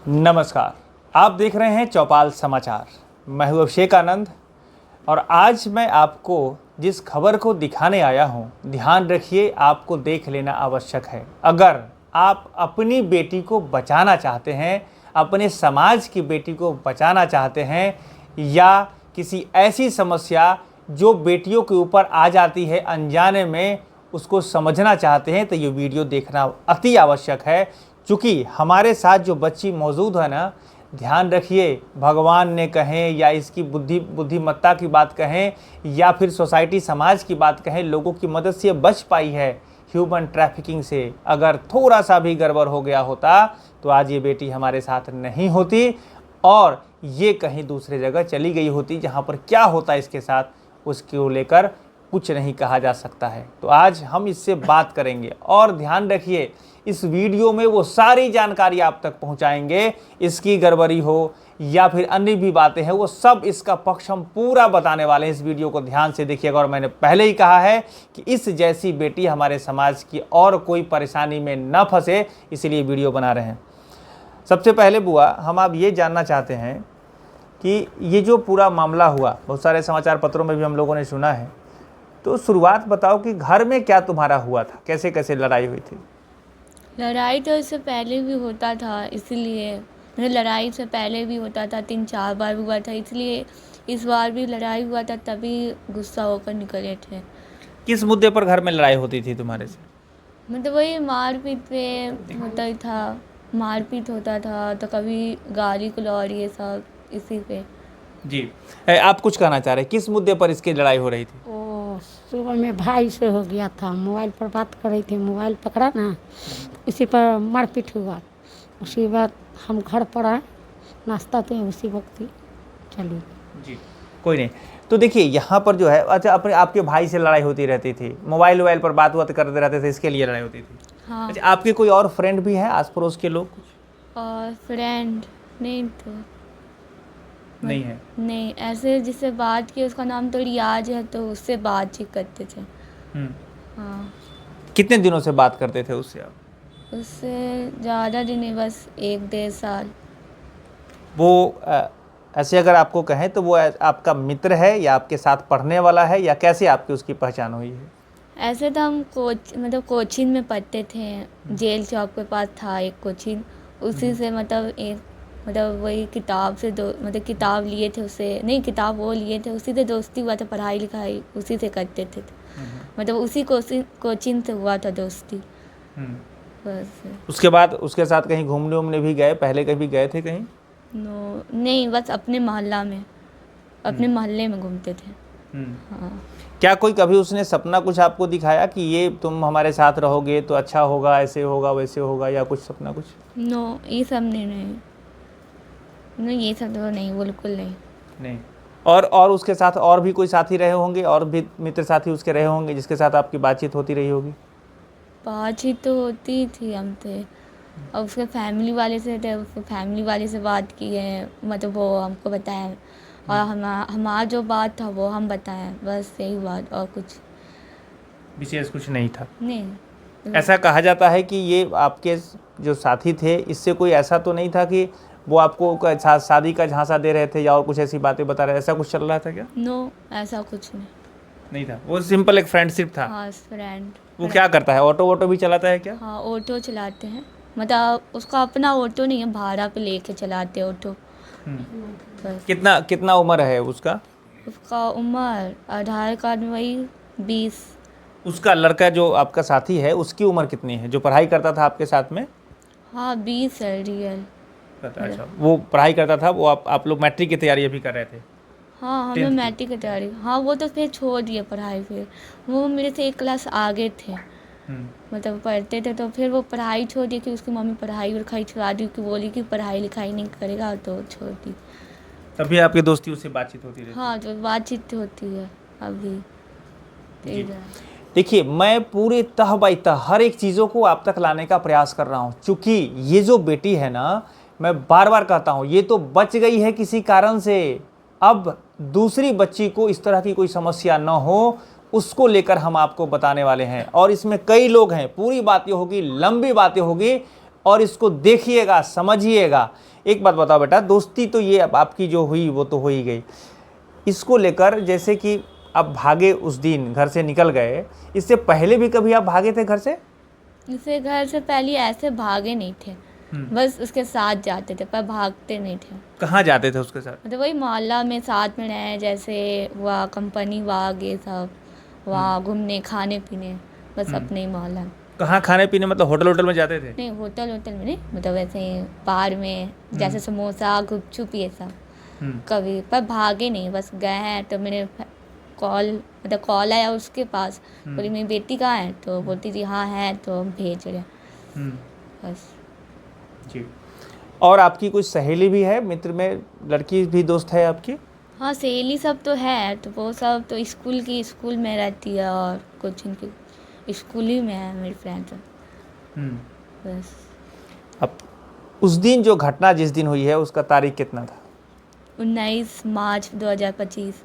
नमस्कार, आप देख रहे हैं चौपाल समाचार। मैं हूं अभिषेक आनंद और आज मैं आपको जिस खबर को दिखाने आया हूं, ध्यान रखिए, आपको देख लेना आवश्यक है। अगर आप अपनी बेटी को बचाना चाहते हैं, अपने समाज की बेटी को बचाना चाहते हैं या किसी ऐसी समस्या जो बेटियों के ऊपर आ जाती है अनजाने में, उसको समझना चाहते हैं तो ये वीडियो देखना अति आवश्यक है। चूँकि हमारे साथ जो बच्ची मौजूद है ना, ध्यान रखिए, भगवान ने कहें या इसकी बुद्धिमत्ता की बात कहें या फिर सोसाइटी समाज की बात कहें, लोगों की मदद से बच पाई है ह्यूमन ट्रैफिकिंग से। अगर थोड़ा सा भी गड़बड़ हो गया होता तो आज ये बेटी हमारे साथ नहीं होती और ये कहीं दूसरे जगह चली गई होती, जहाँ पर क्या होता इसके साथ उसको लेकर कुछ नहीं कहा जा सकता है। तो आज हम इससे बात करेंगे और ध्यान रखिए, इस वीडियो में वो सारी जानकारी आप तक पहुंचाएंगे, इसकी गड़बड़ी हो या फिर अन्य भी बातें हैं, वो सब इसका पक्ष हम पूरा बताने वाले हैं। इस वीडियो को ध्यान से देखिएगा और मैंने पहले ही कहा है कि इस जैसी बेटी हमारे समाज की और कोई परेशानी में न फंसे, इसलिए वीडियो बना रहे हैं। सबसे पहले बुआ, हम आप ये जानना चाहते हैं कि ये जो पूरा मामला हुआ, बहुत सारे समाचार पत्रों में भी हम लोगों ने सुना है, तो शुरुआत बताओ कि घर में क्या तुम्हारा हुआ था, कैसे कैसे लड़ाई हुई थी? लड़ाई तो इससे पहले भी होता था, इसलिए मतलब लड़ाई से पहले भी होता था, 3-4 बार हुआ था, इसलिए इस बार भी लड़ाई हुआ था, तभी गुस्सा होकर निकले थे। किस मुद्दे पर घर में लड़ाई होती थी तुम्हारे से? मतलब वही मारपीट पे होता ही था, मारपीट होता था, तो कभी गाली गलौज ये सब इसी पे। जी, आप कुछ कहना चाह रहे हैं, किस मुद्दे पर इसकी लड़ाई हो रही थी? ओ सुबह में भाई से हो गया था, मोबाइल पर बात कर रही थी, मोबाइल पकड़ा ना, उसी पर मारपीट हुआ। उसी बाद हम घर पर आए, नाश्ता तो उसी वक्त ही चली। जी, कोई नहीं। तो देखिए यहाँ पर जो है, अच्छा, अपने आपके भाई से लड़ाई होती रहती थी, मोबाइल पर बात करते रहते थे, इसके लिए लड़ाई होती थी? हाँ। अच्छा, आपके कोई और फ्रेंड भी हैं आस पड़ोस के लोग? और फ्रेंड नहीं तो नहीं है? नहीं, ऐसे जिससे बात की उसका नाम तो रियाज है, तो उससे बातचीत करते थे। हाँ, कितने दिनों से बात करते थे उससे आप? उससे ज़्यादा दिन नहीं, बस 1-1.5 साल। वो ऐसे अगर आपको कहें तो वो आपका मित्र है या आपके साथ पढ़ने वाला है, या कैसे आपकी उसकी पहचान हुई है? ऐसे तो हम कोचिंग में पढ़ते थे, जेल चौक के पास था एक कोचिंग, उसी से मतलब वही किताब से किताब लिए थे, उससे नहीं, किताब वो लिए थे, उसी से दोस्ती हुआ था, पढ़ाई लिखाई उसी से करते थे। मतलब उसी कोचिंग से हुआ था दोस्ती। बस। उसके बाद उसके साथ कहीं घूमने उमने भी गए, पहले कभी गए थे कहीं? नहीं, बस अपने मोहल्ले में घूमते थे। हाँ। क्या कोई कभी उसने सपना कुछ आपको दिखाया कि ये तुम हमारे साथ रहोगे तो अच्छा होगा, ऐसे होगा वैसे होगा, या कुछ सपना कुछ? ये सब नहीं, ये सब तो नहीं, बिल्कुल नहीं। और उसके साथ और भी कोई साथी रहे होंगे, और भी मित्र साथी उसके रहे होंगे जिसके साथ आपकी बातचीत होती रही होगी? बातचीत तो होती थी हमसे, और उसके फैमिली वाले से थे, उसके फैमिली वाले से बात की है, मतलब वो हमको बताया, और हमारा जो बात था वो हम बताएं, बस यही बात, और कुछ विशेष कुछ नहीं था? नहीं। ऐसा कहा जाता है कि ये आपके जो साथी थे, इससे कोई ऐसा तो नहीं था कि वो आपको शादी का झांसा दे रहे थे या और कुछ ऐसी बातें बता रहे, ऐसा कुछ चल रहा था क्या? ऐसा कुछ नहीं था, वो सिंपल एक फ्रेंडशिप था। हाँ, फ्रेंड। वो क्या करता है, ऑटो वोटो भी चलाता है क्या? हाँ, ऑटो चलाते हैं, मतलब उसका अपना ऑटो नहीं है, भाड़ा पे लेके चलाते हैं ऑटो। बस। कितना उम्र है उसका? उसका उम्र आधार कार्ड में वही 20। उसका लड़का जो आपका साथी है, उसकी उम्र कितनी है, जो पढ़ाई करता था आपके साथ में? हाँ, 20 है रियल। अच्छा, वो पढ़ाई करता था, वो आप लोग मैट्रिक की तैयारी अभी कर रहे थे? हाँ, हमें मैट्रिक की तैयारी। हाँ, वो तो फिर छोड़ दिए पढ़ाई, फिर वो मेरे से 1 क्लास आगे थे, मतलब पढ़ते थे, तो फिर वो पढ़ाई छोड़ दी कि उसकी मम्मी पढ़ाई लिखाई छुड़ा दी, कि बोली कि पढ़ाई लिखाई नहीं करेगा, तो छोड़ दी। तभी आपकी दोस्ती उससे बातचीत होती रहती? हाँ, तो बातचीत होती है अभी। देखिए, मैं पूरे तह बाई तह हर एक चीज़ों को आप तक लाने का प्रयास कर रहा हूँ, क्योंकि ये जो बेटी है ना, मैं बार बार कहता हूँ, ये तो बच गई है किसी कारण से। अब दूसरी बच्ची को इस तरह की कोई समस्या न हो, उसको लेकर हम आपको बताने वाले हैं। और इसमें कई लोग हैं, पूरी बातें होगी, लंबी बातें होगी, और इसको देखिएगा, समझिएगा। एक बात बताओ बेटा, दोस्ती तो ये अब आपकी जो हुई वो तो हो ही गई, इसको लेकर जैसे कि आप भागे उस दिन, घर से निकल गए, इससे पहले भी कभी आप भागे थे घर से? इसे घर से पहले ऐसे भागे नहीं थे, बस उसके साथ जाते थे पर भागते नहीं थे। कहाँ जाते थे उसके साथ? मतलब वही मोहल्ला में साथ में रहे, जैसे हुआ कंपनी वाग ये सब, वहाँ घूमने खाने पीने, बस अपने ही मोहल्ला में। कहाँ खाने पीने, मतलब होटल होटल में जाते थे? नहीं होटल में नहीं, मतलब ऐसे बाहर में जैसे समोसा गुपचुप ये सब कभी, पर भागे नहीं, बस गए हैं तो मैंने कॉल आया उसके पास, बोली मेरी बेटी कहाँ है, तो बोलती थी हाँ है, तो हम भेज रहे हैं, बस। जी। और आपकी कोई सहेली भी है, मित्र में लड़की भी दोस्त है आपकी? हाँ सहेली सब तो है, तो वो सब तो स्कूल में रहती है, और कोचिंग की स्कूल ही में है मेरी फ्रेंड सब, बस। अब उस दिन जो घटना जिस दिन हुई है उसका तारीख कितना था? 19 मार्च 2025।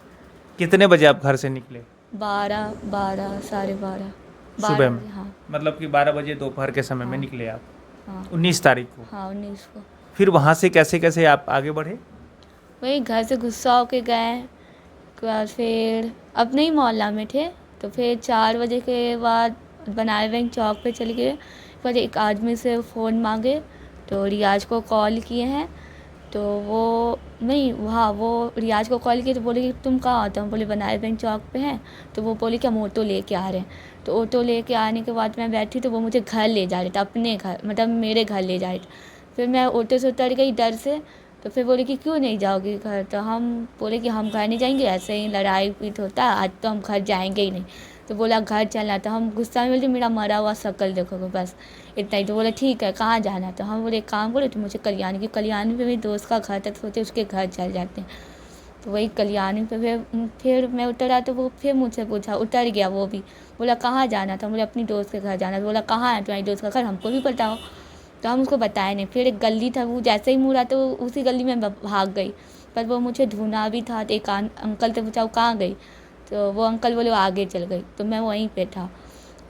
कितने बजे आप घर से निकले? 12 साढ़े 12 सुबह में? हाँ मतलब कि 12 बजे दोपहर के समय में निकले आप, हाँ 19 तारीख को। हाँ 19 को। फिर वहाँ से कैसे कैसे आप आगे बढ़े? वही घर से गुस्सा होके गए, उसके बाद फिर अपने ही मोहल्ला में थे, तो फिर 4 बजे के बाद बनारस बैंक चौक पे चले गए। फिर एक आदमी से फ़ोन मांगे, तो रियाज को कॉल किए हैं, तो वो नहीं, हाँ वो रियाज को कॉल किए तो बोले कि तुम कहाँ हो? तो हम बोले बनारस बैंक चौक पे हैं, तो वो बोले कि हम ऑटो लेके आ रहे हैं। तो ऑटो लेके आने के बाद मैं बैठी, तो वो मुझे घर ले जा रहे थे, अपने घर मतलब मेरे घर ले जा रहे थे। फिर मैं ऑटो से उतर गई डर से, तो फिर बोले कि क्यों नहीं जाओगी घर? तो हम बोले कि हम घर नहीं जाएंगे, ऐसे ही लड़ाई पीट होता है, आज तो हम घर जाएंगे ही नहीं। तो बोला घर चलना, तो हम गुस्सा में बोले मेरा मरा हुआ शक्ल देखोगे, बस इतना ही। तो बोले ठीक है कहाँ जाना? तो हम बोले एक काम बोले, तो मुझे कल्याणी पे मेरी दोस्त का घर था, तो सोचे उसके घर चल जाते हैं। तो वही कल्याणी पे फिर मैं उतरा, तो वो फिर मुझसे पूछा, उतर गया वो भी, बोला कहाँ जाना था? बोले अपनी दोस्त के घर जाना। बोला कहाँ है तुम्हारी दोस्त का घर, हमको भी बताओ। तो हम उसको बताए नहीं। फिर एक गली था, वो जैसे ही मुड़ा तो उसी गली में भाग गई, पर वो मुझे ढूंढना भी था। तो एक अंकल से पूछा वो कहाँ गई, तो वो अंकल बोले वो आगे चल गई, तो मैं वहीं पे था।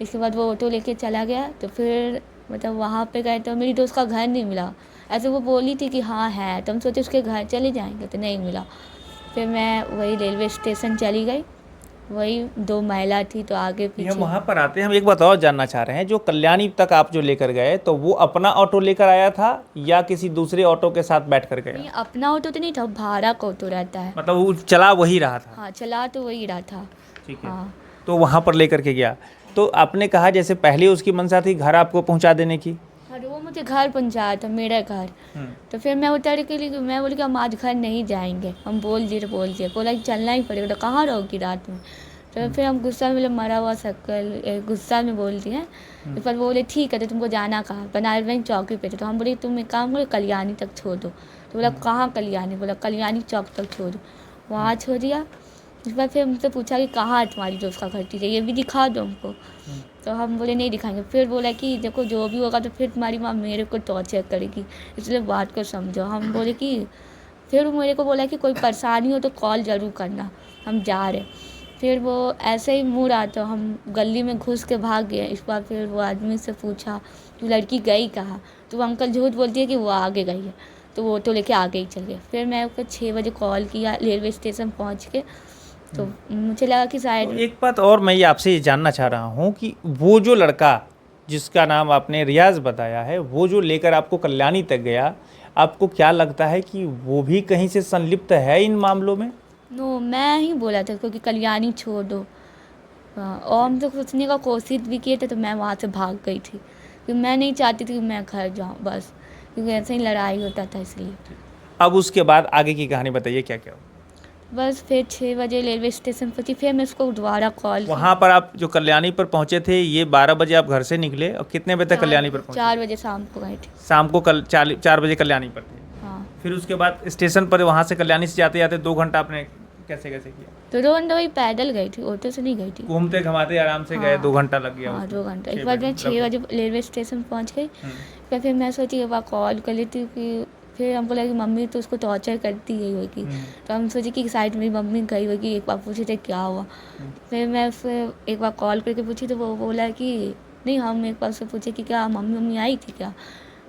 इसके बाद वो ऑटो लेके चला गया, तो फिर मतलब वहाँ पे गए तो मेरी दोस्त का घर नहीं मिला। ऐसे वो बोली थी कि हाँ है, तो हम सोचे उसके घर चले जाएंगे, तो नहीं मिला। फिर मैं वही रेलवे स्टेशन चली गई, वही 2 महिला थी, तो आगे पीछे। हम वहाँ पर आते हैं, हम एक बात और जानना चाह रहे हैं, जो कल्याणी तक आप जो लेकर गए, तो वो अपना ऑटो लेकर आया था या किसी दूसरे ऑटो के साथ बैठ कर गया? नहीं अपना ऑटो तो नहीं था, भाड़ा का ऑटो रहता है। मतलब वो चला वही रहा था? हाँ चला तो वही रहा था। ठीक है। हाँ तो वहाँ पर लेकर के गया, तो आपने कहा जैसे पहले उसकी मंशा थी घर आपको पहुँचा देने की? हाँ वो मुझे घर पहुँचाया था, मेरा घर। तो फिर मैं उतर के लिए मैं बोली कि हम आज घर नहीं जाएंगे, हम बोल दिए बोला कि चलना ही पड़ेगा। तो कहाँ रहोगी रात में? तो फिर हम गुस्सा में मरा हुआ शक्ल गुस्सा में बोल दिए। तो फिर बोले ठीक है, तो तुमको जाना कहाँ? बनारस बैंक चौकी पे थे। तो हम बोले तुम एक काम करो, कल्याणी तक छोड़ दो। तो बोला कहाँ कल्याणी? बोला कल्याणी चौक तक छोड़ दो। वहाँ छोड़ दिया। उसके बाद फिर हमसे पूछा कि कहाँ है तुम्हारी दोस्त का घर, ठीक है ये भी दिखा दो हमको। तो हम बोले नहीं दिखाएंगे। फिर बोला कि देखो जो भी होगा तो फिर तुम्हारी माँ मेरे को टॉर्चर करेगी, इसलिए बात को समझो। हम बोले कि फिर मेरे को बोला कि कोई परेशानी हो तो कॉल ज़रूर करना, हम जा रहे। फिर वो ऐसे ही मुड़ रहा, तो हम गली में घुस के भाग गए। इस बार फिर वो आदमी से पूछा कि लड़की गई कहाँ? तो वो अंकल झूठ बोलती है कि वो आगे गई है, तो वो ऑटो लेके आगे ही चल गए। फिर मैं उसको 6 बजे कॉल किया रेलवे स्टेशन पहुँच के, तो मुझे लगा कि शायद। तो एक बात और मैं ये आपसे ये जानना चाह रहा हूँ कि वो जो लड़का जिसका नाम आपने रियाज बताया है, वो जो लेकर आपको कल्याणी तक गया, आपको क्या लगता है कि वो भी कहीं से संलिप्त है इन मामलों में? नो मैं ही बोला था उसको कि कल्याणी छोड़ दो। हाँ, और हम तो सोचने का कोशिश भी किए थे, तो मैं वहाँ से भाग गई थी क्योंकि मैं नहीं चाहती थी कि मैं घर जाऊँ, बस क्योंकि ऐसे ही लड़ाई होता था इसलिए। अब उसके बाद आगे की कहानी बताइए, क्या क्या हुआ? बस फिर 6 बजे रेलवे स्टेशन पहुँची। फिर मैं उसको दोबारा कॉल की। वहाँ पर आप जो कल्याणी पर पहुँचे थे, ये 12 बजे आप घर से निकले और कितने बजे तक कल्याणी पर पहुँचे? 4 बजे शाम को गए थे। शाम को 4 बजे कल्याणी पर थे। हाँ फिर उसके बाद स्टेशन पर वहाँ से कल्याणी से जाते जाते 2 घंटा आपने कैसे कैसे किया? तो 2 घंटा वही पैदल गई थी, ऑटो से नहीं गई थी। घूमते घमाते आराम से गए, 2 घंटा लग गया? हाँ उसमें? 2 घंटा। 6 एक बार मैं 6 लगभग। बजे रेलवे स्टेशन पहुँच गई। फिर मैं सोची एक बार कॉल कर लेती हूँ कि फिर हमको लगा कि मम्मी तो उसको टॉर्चर करती ही होगी। तो हम सोचे कि साइड में मम्मी गई होगी, एक बार पूछे थे क्या हुआ। फिर मैं उससे एक बार कॉल करके पूछी, तो वो बोला कि नहीं। हम एक बार उससे पूछे कि क्या मम्मी आई थी क्या?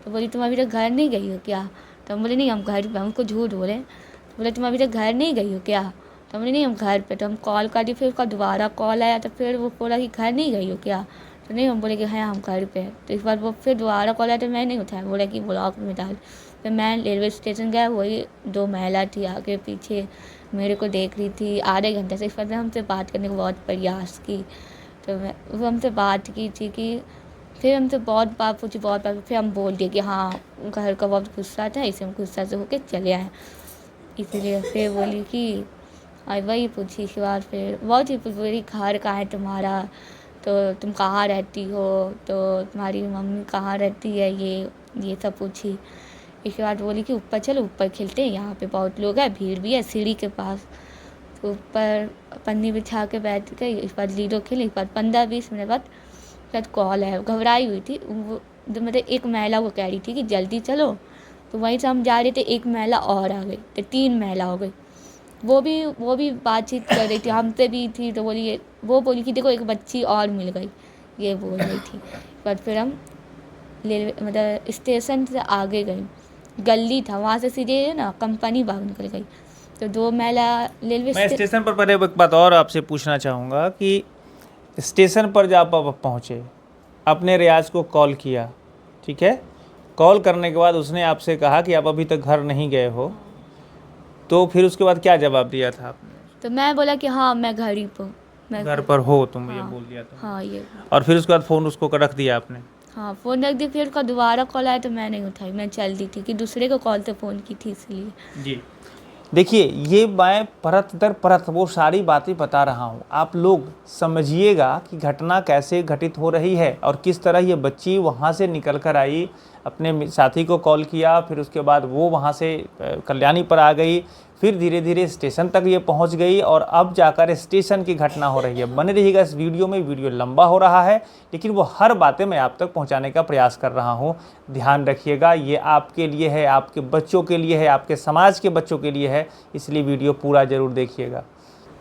तो तो बोली तुम अभी तक घर नहीं गई हो क्या? तो हम बोले नहीं हम घर पे, हम उसको झूठ बोले। तो बोले तुम अभी तक घर नहीं गई हो क्या? तो हम बोले नहीं हम घर पे। तो हम कॉल कर दी, फिर उसका दोबारा कॉल आया तो फिर वो बोला कि घर नहीं गई हो क्या? तो नहीं, हम बोले कि हाँ हम घर पे हैं। तो इस बार वो फिर दोबारा कॉल आया तो मैं नहीं उठाया, बोला कि ब्लॉक में डाल। फिर मैं रेलवे स्टेशन गया, वही 2 महिला थी आगे पीछे मेरे को देख रही थी आधे घंटे से। इस पर हमसे बात करने को बहुत प्रयास की, तो मैं वो हमसे बात की थी कि फिर हमसे बहुत बात पूछी, बहुत बात। फिर हम बोल दिए कि हाँ घर का बहुत गुस्सा था, इसे हम गुस्सा से होके चले आए। इसीलिए फिर बोली कि और वही पूछी इसके बाद फिर बहुत ही बोली घर कहाँ है तुम्हारा, तो तुम कहाँ रहती हो, तो तुम्हारी मम्मी कहाँ रहती है, ये सब पूछी। इसके बाद बोली कि ऊपर चलो, ऊपर खेलते हैं, यहाँ पे बहुत लोग हैं, भीड़ भी है सीढ़ी के पास। तो ऊपर पन्नी बिछा के बैठ गई। इस बार लीडो खेली। इस बाद 15-20 मिनट बाद शायद कॉल है, घबराई हुई थी वो। मतलब एक महिला को कह रही थी कि जल्दी चलो, तो वहीं से हम जा रहे थे, एक महिला और आ गई, तो 3 महिला हो गई। वो भी बातचीत कर रही थी, हमसे भी थी। तो वो बोली कि देखो एक बच्ची और मिल गई, ये बोल रही थी। पर फिर हम मतलब स्टेशन से आगे गए, गली था वहाँ से सीधे ना कंपनी बाग निकल गई। तो 2 महिला रेलवे मैं स्टेशन पर पहले एक बात और आपसे पूछना चाहूँगा कि स्टेशन पर जब आप पहुँचे, आपने रियाज को कॉल किया, ठीक है? कॉल करने के बाद उसने आपसे कहा कि आप अभी तक घर नहीं गए हो, तो फिर उसके बाद क्या जवाब दिया था आपने? तो मैं बोला कि हाँ मैं घर ही पर, मैं घर पर हो तुम, ये हाँ, बोल दिया था। हाँ ये। और फिर उसके बाद फ़ोन उसको रख दिया आपने? हाँ फ़ोन रख दी। फिर उसका दोबारा कॉल आया तो मैं नहीं उठाई, मैं चल दी थी कि दूसरे को कॉल से फ़ोन की थी इसलिए। जी, देखिए ये मैं परत दर परत वो सारी बातें बता रहा हूँ, आप लोग समझिएगा कि घटना कैसे घटित हो रही है और किस तरह ये बच्ची वहाँ से निकल कर आई, अपने साथी को कॉल किया, फिर उसके बाद वो वहाँ से कल्याणी पर आ गई, फिर धीरे धीरे स्टेशन तक ये पहुँच गई और अब जाकर स्टेशन की घटना हो रही है। बने रहिएगा इस वीडियो में, वीडियो लंबा हो रहा है लेकिन वो हर बातें मैं आप तक पहुँचाने का प्रयास कर रहा हूँ। ध्यान रखिएगा, ये आपके लिए है, आपके बच्चों के लिए है, आपके समाज के बच्चों के लिए है, इसलिए वीडियो पूरा ज़रूर देखिएगा।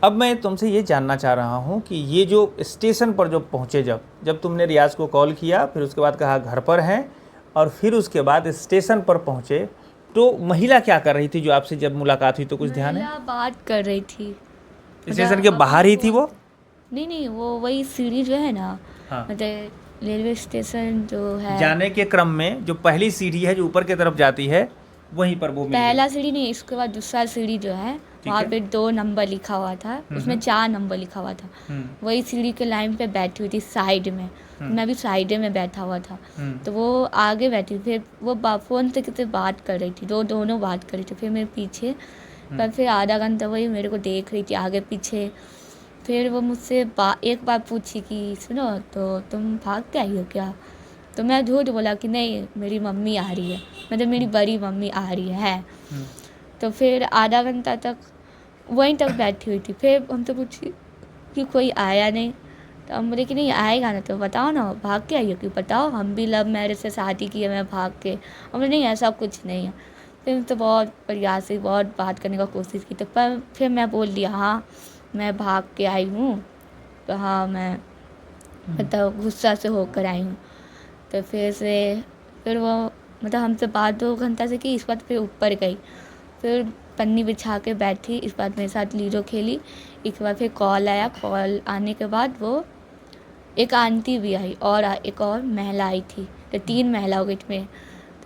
अब मैं तुमसे ये जानना चाह रहा हूँ कि ये जो स्टेशन पर जो पहुँचे, जब तुमने रियाज को कॉल किया, फिर उसके बाद कहा घर पर हैं और फिर उसके बाद स्टेशन पर पहुँचे, तो महिला क्या कर रही थी जो आपसे जब मुलाकात हुई, तो कुछ ध्यान है? महिला बात कर रही थी। स्टेशन के बाहर ही थी वो? नहीं, वो वही सीढ़ी जो है ना, हाँ। मतलब रेलवे स्टेशन जो है, जाने के क्रम में जो पहली सीढ़ी है जो ऊपर की तरफ जाती है, वहीं पर वो मिल गई। पहला सीढ़ी नहीं, इसके बाद दूसरा सीढ़ी जो है वहाँ पे 2 नंबर लिखा हुआ था, उसमें 4 नंबर लिखा हुआ था। वही सीढ़ी के लाइन पे बैठी हुई थी साइड में, मैं भी साइड में बैठा हुआ था। तो वो आगे बैठी, फिर वो फ़ोन से किसी बात कर रही थी, दोनों बात कर रही थी। फिर मेरे पीछे, पर फिर आधा घंटा वही मेरे को देख रही थी आगे पीछे। फिर वो मुझसे एक बार पूछी कि सुनो तो तुम भाग के आई हो क्या? तो मैं झूठ बोला कि नहीं मेरी मम्मी आ रही है, मतलब मेरी बड़ी मम्मी आ रही है। तो फिर आधा घंटा तक वहीं तक बैठी हुई थी। फिर हमसे पूछी कि कोई आया नहीं, तो हम बोले कि नहीं आएगा ना, तो बताओ ना भाग के आई हो क्यों, बताओ हम भी लव मैरिज से शादी की है, मैं भाग के। हम बोले नहीं ऐसा कुछ नहीं है। फिर उनसे बहुत प्रयास से बहुत बात करने का कोशिश की, तो पर फिर मैं बोल दिया हाँ मैं भाग के आई हूँ, तो हाँ मैं मतलब गुस्सा से होकर आई हूँ। तो फिर वो मतलब हमसे बात 2 घंटा से की। इस बार फिर ऊपर गई, फिर पन्नी बिछा के बैठी, इस बार मेरे साथ लीडो खेली। इसके बाद फिर कॉल आया, कॉल आने के बाद वो एक आंटी भी आई और एक और महिला आई थी, तो 3 महिला हो गई थी।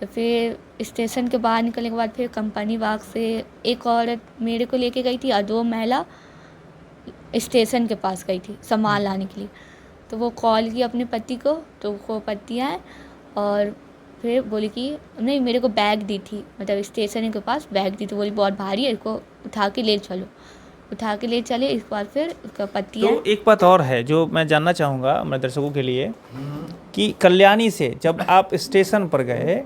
तो फिर स्टेशन के बाहर निकलने के बाद फिर कंपनी बाग से एक औरत मेरे को लेके गई थी और 2 महिला स्टेशन के पास गई थी सामान लाने के लिए। तो वो कॉल की अपने पति को, तो वो पति आए और फिर बोली कि नहीं मेरे को बैग दी थी, मतलब स्टेशन के पास बैग दी थी, बोली बहुत भारी है इसको उठा के ले चलो, उठा के ले चले। इस बार फिर उसका पति तो एक बात और है जो मैं जानना चाहूँगा हमारे दर्शकों के लिए कि कल्याणी से जब आप स्टेशन पर गए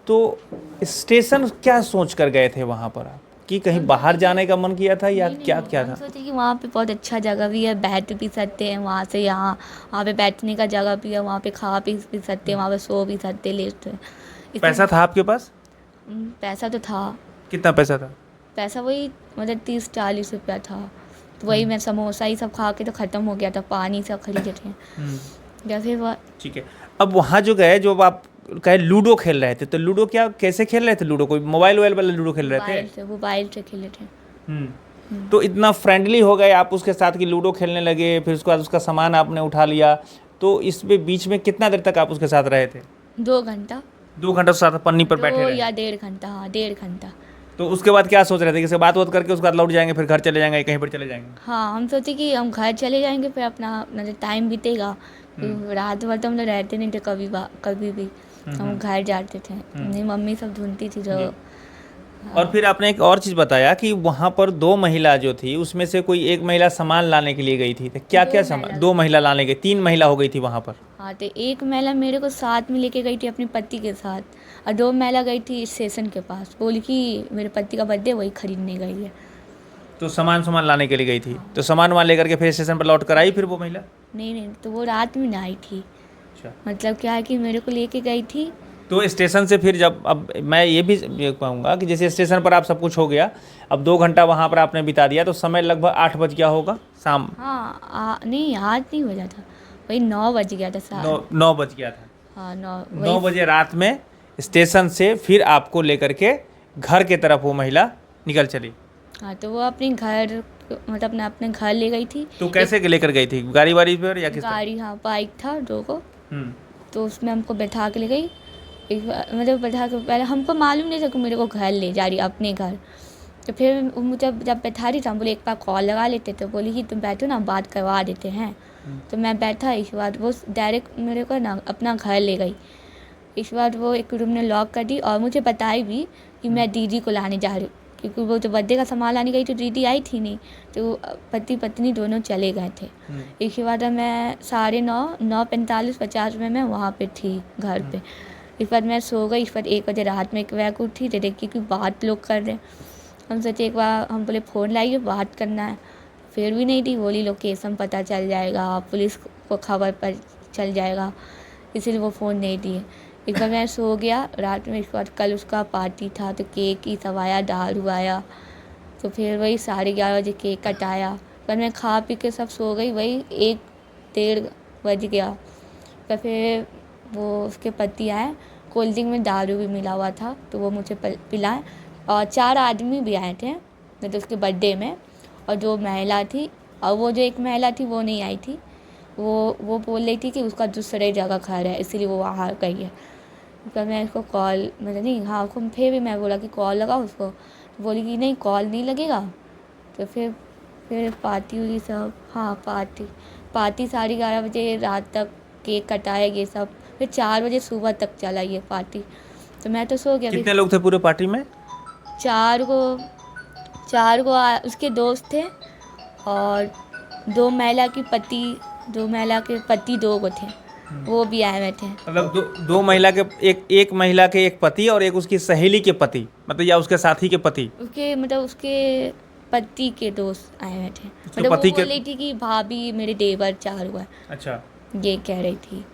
तो स्टेशन क्या सोच कर गए थे वहाँ पर आप, कि कहीं बाहर जाने का मन किया था या क्या क्या था? सोचे कि वहाँ पे बहुत अच्छा जगह भी है, बैठ भी सकते हैं, वहाँ से यहाँ वहाँ पे बैठने का जगह भी है, वहाँ पे खा पी भी सकते हैं, वहाँ पे सो भी सकते, लेट। पैसा था आपके पास? पैसा तो था। कितना पैसा था? पैसा वही मतलब 30-40 रुपया था। तो वही मैं समोसा ही सब खा के तो ख़त्म हो गया था, पानी सब खरीदे थे। या फिर ठीक है, अब वहाँ जो गए, जो आप कहे लूडो खेल रहे थे, तो लूडो क्या कैसे खेल रहे थे? लूडो कोई मोबाइल वाला लूडो खेल रहे थे? मोबाइल से खेले थे। तो इतना फ्रेंडली हो गए आप उसके साथ कि लूडो खेलने लगे, फिर उसके बाद उसका सामान आपने उठा लिया, तो इसमें बीच में कितना देर तक आप उसके साथ रहे थे? 2 घंटा। 2 घंटा उसके साथ पन्नी पर बैठे 2 रहे? या 1.5 घंटा, हाँ 1.5 घंटा। तो उसके बाद क्या सोच रहे थे कि बात करके उसके बाद लौट जाएंगे, फिर घर चले जाएंगे, कहीं पर चले जाएंगे? हाँ, हम सोचे कि हम घर चले जाएंगे, फिर अपना मतलब टाइम बीतेगा। रात भर तो हम लोग रहते नहीं थे कभी भी, हम घर जाते थे। मेरी मम्मी सब ढूंढती थी जो। और फिर आपने एक और चीज़ बताया कि वहाँ पर 2 महिला जो थी उसमें से कोई एक महिला सामान लाने के लिए गई थी, तो क्या क्या सामान? 2 महिला लाने गई, 3 महिला हो गई थी वहाँ पर? हाँ, तो एक महिला मेरे को साथ में लेके गई थी अपने पति के साथ, और 2 महिला गई थी स्टेशन के पास, बोली कि मेरे पति का बर्थडे वही खरीदने गई है। तो सामान लाने के लिए गई थी, तो सामान लेकर के फिर स्टेशन पर लौट कर आई फिर वो महिला? नहीं, तो वो रात में ना आई थी। अच्छा, मतलब क्या है कि मेरे को लेके गई थी। तो स्टेशन से फिर जब, अब मैं ये भी कहूँगा कि जैसे स्टेशन पर आप सब कुछ हो गया, अब 2 घंटा वहाँ पर आपने बिता दिया, तो समय लगभग 8 बज गया होगा शाम? हाँ, नहीं 8 नहीं बजा था, वही 9 बज गया था शायद। 9 बज गया था। हाँ, 9 बजे रात में स्टेशन से फिर आपको लेकर के घर के तरफ वो महिला निकल चली? हाँ, तो वो अपने घर मतलब अपने घर ले गई थी। तो कैसे लेकर गई थी, गाड़ी वाड़ी पर या किस तरह? गाड़ी, हाँ बाइक था 2 को, तो उसमें हमको बैठा के ले गई। मतलब बैठा के पहले हमको मालूम नहीं था कि मेरे को घर ले जा रही अपने घर। तो फिर मुझे जब बैठा रही था, बोले एक बार कॉल लगा लेते, तो बोली कि तुम बैठो ना, बात करवा देते हैं। तो मैं बैठा, इसके बाद वो डायरेक्ट मेरे को ना अपना घर ले गई। इसके बाद वो एक रूम में लॉक कर दी, और मुझे बताई भी कि मैं दीदी को लाने जा रही हूँ, क्योंकि वो जो बर्थडे का सामान लाने गई तो दीदी आई थी नहीं, तो पति पत्नी दोनों चले गए थे। इसके बाद मैं 9:30, 9:45, 50 में मैं वहाँ पे थी घर पे। इस बार मैं सो गई। इस बार 1 बजे रात में एक बैग उठी, तो देखी कि बात लोग कर रहे हैं। हम सोचे एक बार, हम बोले फ़ोन लाइए बात करना है, फिर भी नहीं दी। बोली लोकेशन पता चल जाएगा, पुलिस को खबर पर चल जाएगा, इसीलिए वो फ़ोन नहीं दिए। एक बार मैं सो गया रात में। इसके बाद कल उसका पार्टी था, तो केक ही सब आया, दारू आया, तो फिर वही 11:30 बजे केक कटाया। पर मैं खा पी के सब सो गई, वही 1-1:30 बज गया। तो फिर वो उसके पति आए, कोल्ड ड्रिंक में दारू भी मिला हुआ था, तो वो मुझे पिलाए। और 4 आदमी भी आए थे मतलब उसके बर्थडे में, और जो महिला थी, और वो जो एक महिला थी वो नहीं आई थी। वो बोल रही थी कि उसका दूसरे जगह घर है, इसलिए वो वहाँ गई है। तो मैं उसको कॉल मतलब नहीं, हाँ उसको फिर भी मैं बोला कि कॉल लगाओ उसको, तो बोली कि नहीं कॉल नहीं लगेगा। तो फिर पार्टी हुई सब। हाँ, पार्टी 11:30 बजे रात तक केक कटाया ये सब, फिर 4 बजे सुबह तक चला ये पार्टी। तो मैं तो सो गया। कितने लोग थे पूरे पार्टी में? 4 को उसके दोस्त थे, और 2 महिला के पति 2 को थे, वो भी आए हुए थे। मतलब 2 महिला के एक महिला के एक पति और एक उसकी सहेली के पति, मतलब या उसके साथी के पति? उसके पति के दोस्त आए हुए थे। मतलब वो बोल रही थी कि भाभी मेरे देवर 4 हुआ। अच्छा, ये कह रही थी।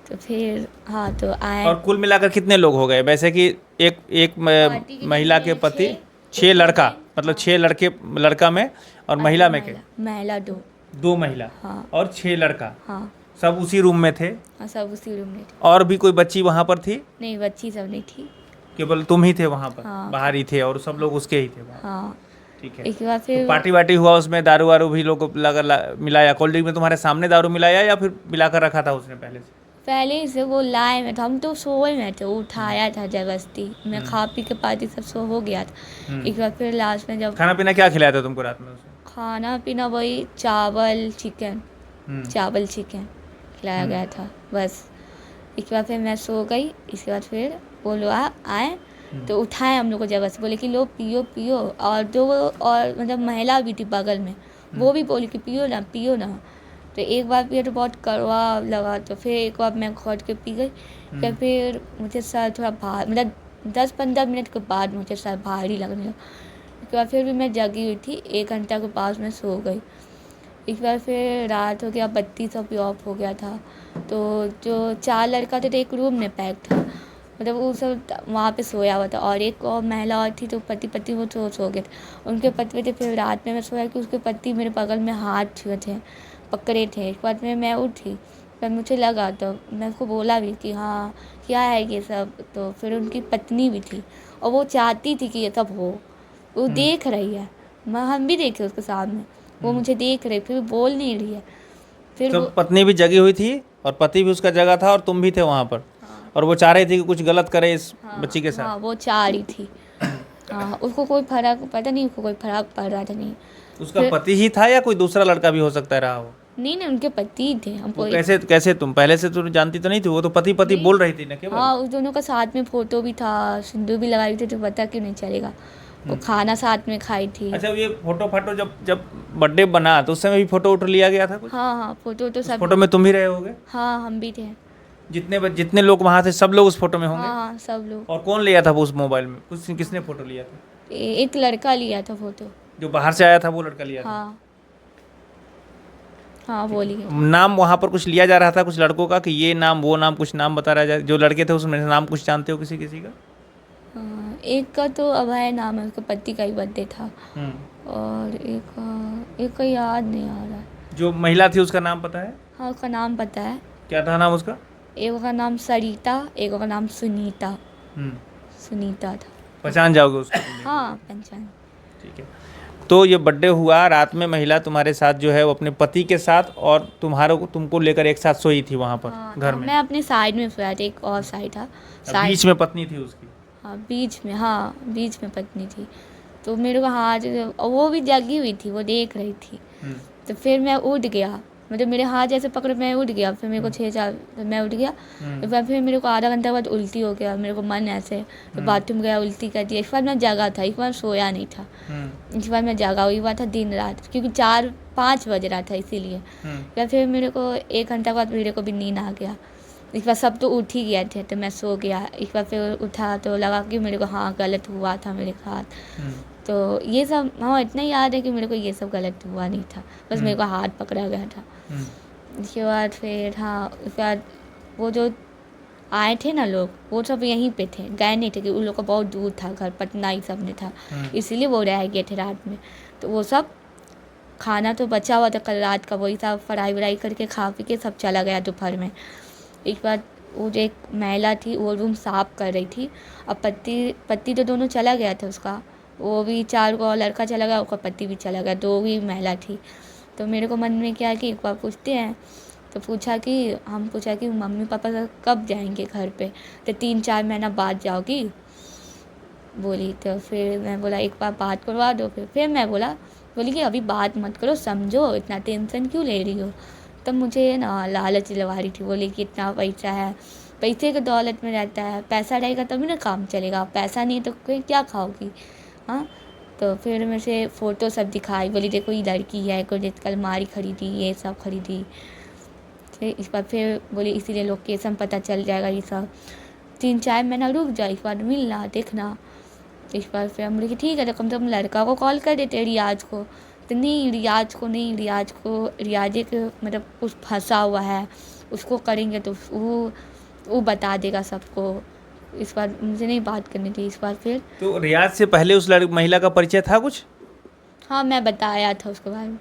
तो फिर हाँ, तो आए। और कुल मिलाकर कितने लोग हो गए? वैसे कि एक महिला के पति, 6 लड़का, मतलब 6 लड़का में, और महिला में महिला 2 महिला, हाँ, और 6 लड़का, हाँ, सब उसी रूम में थे? हाँ, सब उसी रूम में थे। और भी कोई बच्ची वहाँ पर थी? नहीं, बच्ची सब नहीं थी, केवल तुम ही थे वहाँ पर? हाँ, बाहर ही थे, और सब लोग उसके ही थे? हाँ, ठीक है। इसके बाद फिर तो पार्टी वार्टी हुआ, उसमें दारू वारू भी लोग मिलाया? कोल्ड ड्रिंक में तुम्हारे सामने दारू मिलाया या फिर मिलाकर रखा था उसने पहले से? पहले से वो लाए में था, हम तो सोए में थे, उठाया था जबरदस्ती। मैं खा पी के पार्टी सब सो हो गया था। एक बार फिर लास्ट में जब खाना पीना क्या खिलाया था तुमको रात में उसे? खाना पीना वही चावल चिकन खिलाया गया था बस। इसके बाद फिर मैं सो गई। इसके बाद फिर वो लोग आए तो उठाए हम लोग को जबरदस्ती, बोले कि लो पियो। और मतलब महिला भी थी बगल में, वो भी बोली कि पियो ना। तो एक बार पिया तो बहुत कड़वा लगा, तो फिर एक बार मैं घोट के पी गई। तो फिर मुझे सर थोड़ा मतलब 10-15 मिनट के बाद मुझे सर भारी लगने लगा। उसके बाद फिर भी मैं जगी हुई थी, 1 घंटा के पास मैं सो गई। एक बार फिर रात हो गया, बत्ती सब भी ऑफ हो गया था। तो जो 4 लड़का थे तो एक रूम में पैक था, मतलब वो सब वहाँ पे सोया हुआ था, और एक और महिला और थी तो पति वो सो गए थे। उनके पति थे। फिर रात में मैं सोया कि उसके पति मेरे बगल में हाथ छुए थे, पकड़े थे। एक बार में मैं उठी पर मुझे लगा तो मैं उसको बोला भी कि हाँ क्या है ये सब। तो फिर उनकी पत्नी भी थी और वो चाहती थी कि ये सब हो, वो देख रही है, हम भी देखे उसके सामने, वो मुझे देख रही, फिर बोल नहीं रही है। फिर तो वो पत्नी भी जगी हुई थी और पति भी उसका जगह था और तुम भी थे वहाँ पर, और वो चाह रही थी कि कुछ गलत करे इस बच्ची के साथ। हाँ वो चाह रही थी। हाँ उसको कोई फर्क, पता नहीं उसको कोई फर्क पड़ रहा था नहीं। उसका पति ही था या कोई दूसरा लड़का भी हो सकता है रहा हो? नहीं नहीं उनके पति थे। हमको वो कैसे कैसे तुम पहले से तो जानती तो नहीं थी? वो तो पति पति बोल रही थी ना केवल। हाँ उस दोनों का साथ में फोटो भी था, सिंदूर भी लगाई थी, तो पता क्यों नहीं चलेगा। वो खाना साथ में खाई थी। अच्छा, ये फोटो फाटो जब जब बर्थडे बना तो उस समय भी फोटो वोटो लिया गया था कुछ? हाँ हाँ फोटो तो सब। फोटो में तुम ही रहे होगे? हाँ हम भी थे। जितने लोग वहाँ थे सब लोग उस फोटो में होंगे? हाँ हाँ सब लोग। और कौन लिया था वो उस मोबाइल में? कुछ किसने फोटो लिया था? एक लड़का लिया था फोटो। जो बाहर से आया था वो लड़का लिया था? हाँ हाँ बोलिए। नाम वहाँ पर कुछ लिया जा रहा था कुछ लड़कों का कि ये नाम वो नाम, कुछ नाम बता रहा जाए जो लड़के थे उसमें नाम कुछ जानते हो किसी किसी का? एक का तो अभय नाम है, उसके पति का ही बर्थडे था। और एक का याद नहीं आ रहा। जो महिला थी उसका नाम पता है? हाँ उसका नाम पता है। क्या था नाम उसका? एक का नाम सरिता, एक का नाम सुनीता। सुनीता था। पहचान जाओगे उसको? हाँ पहचान। ठीक है। तो ये बर्थडे हुआ, रात में महिला तुम्हारे साथ जो है वो अपने पति के साथ और तुमको लेकर एक साथ सोई थी वहाँ पर? हाँ, घर में? मैं अपने साइड में सोया था, एक और साइड था। बीच में पत्नी थी उसकी? हाँ बीच में, हाँ बीच में पत्नी थी। तो मेरे को हाथ, वो भी जगी हुई थी, वो देख रही थी। तो फिर मैं उठ गया, मतलब मेरे हाथ जैसे पकड़े मैं उठ गया। फिर मेरे को 6-4 मैं उठ गया। एक बार फिर मेरे को आधा घंटा बाद उल्टी हो गया, मेरे को मन ऐसे, तो बाथरूम गया, उल्टी कर दिया। इस बार मैं जगा था, इस बार सोया नहीं था। इस बार मैं जगा हुई हुआ था दिन रात, क्योंकि 4-5 बज रहा था इसीलिए। या फिर मेरे को 1 घंटा बाद मेरे को भी नींद आ गया। इस बार सब तो उठ ही गए थे तो मैं सो गया। एक बार फिर उठा तो लगा कि मेरे को हाँ गलत हुआ था मेरे साथ। तो ये सब हाँ इतना याद है कि मेरे को ये सब गलत हुआ नहीं था, बस मेरे को हाथ पकड़ा गया था। इसके बाद फिर हाँ उसके बाद वो जो आए थे ना लोग, वो सब यहीं पे थे, गए नहीं थे कि उन लोग का बहुत दूर था घर, पटना ही सब में था, इसीलिए वो रह गए थे रात में। तो वो सब खाना तो बचा हुआ था कल रात का, वही सब फ्राई व्राई करके खा पी के सब चला गया दोपहर में। एक बार वो जो एक महिला थी वो रूम साफ़ कर रही थी, अब पति तो दोनों चला गया था उसका, वो भी 4 को लड़का चला गया, उसका पति भी चला गया, 2 ही महिला थी। तो मेरे को मन में क्या कि एक बार पूछते हैं, तो पूछा कि मम्मी पापा कब जाएंगे घर पे? तो 3-4 महीना बाद जाओगी बोली। तो फिर मैं बोला एक बार बात करवा दो। फिर मैं बोली कि अभी बात मत करो, समझो, इतना टेंशन क्यों ले रही हो? तब मुझे ना लालच दिलवा रही थी, बोली कि इतना पैसा है, पैसे के दौलत में रहता है, पैसा रहेगा तभी ना काम चलेगा, पैसा नहीं तो कोई क्या खाओगी? हाँ। तो फिर मेरे से फ़ोटो सब दिखाई, बोली देखो ये लड़की है, कोई जिसका अलमारी खरीदी, ये सब खरीदी। फिर इस बार फिर बोली इसीलिए लोकेशन पता चल जाएगा, ये सब 3-4 महीना रुक जाए, इस बार मिलना देखना। तो इस बार फिर हम बोले कि ठीक है, तो कम से कम लड़का को कॉल कर देते रियाज को। तो नहीं, रियाज एक मतलब कुछ फंसा हुआ है, उसको करेंगे तो वो बता देगा सबको। इस बार मुझे नहीं बात करनी थी इस बार। फिर तो रियाज से पहले उस महिला का परिचय था कुछ? हाँ मैं बताया था उसके बारे में।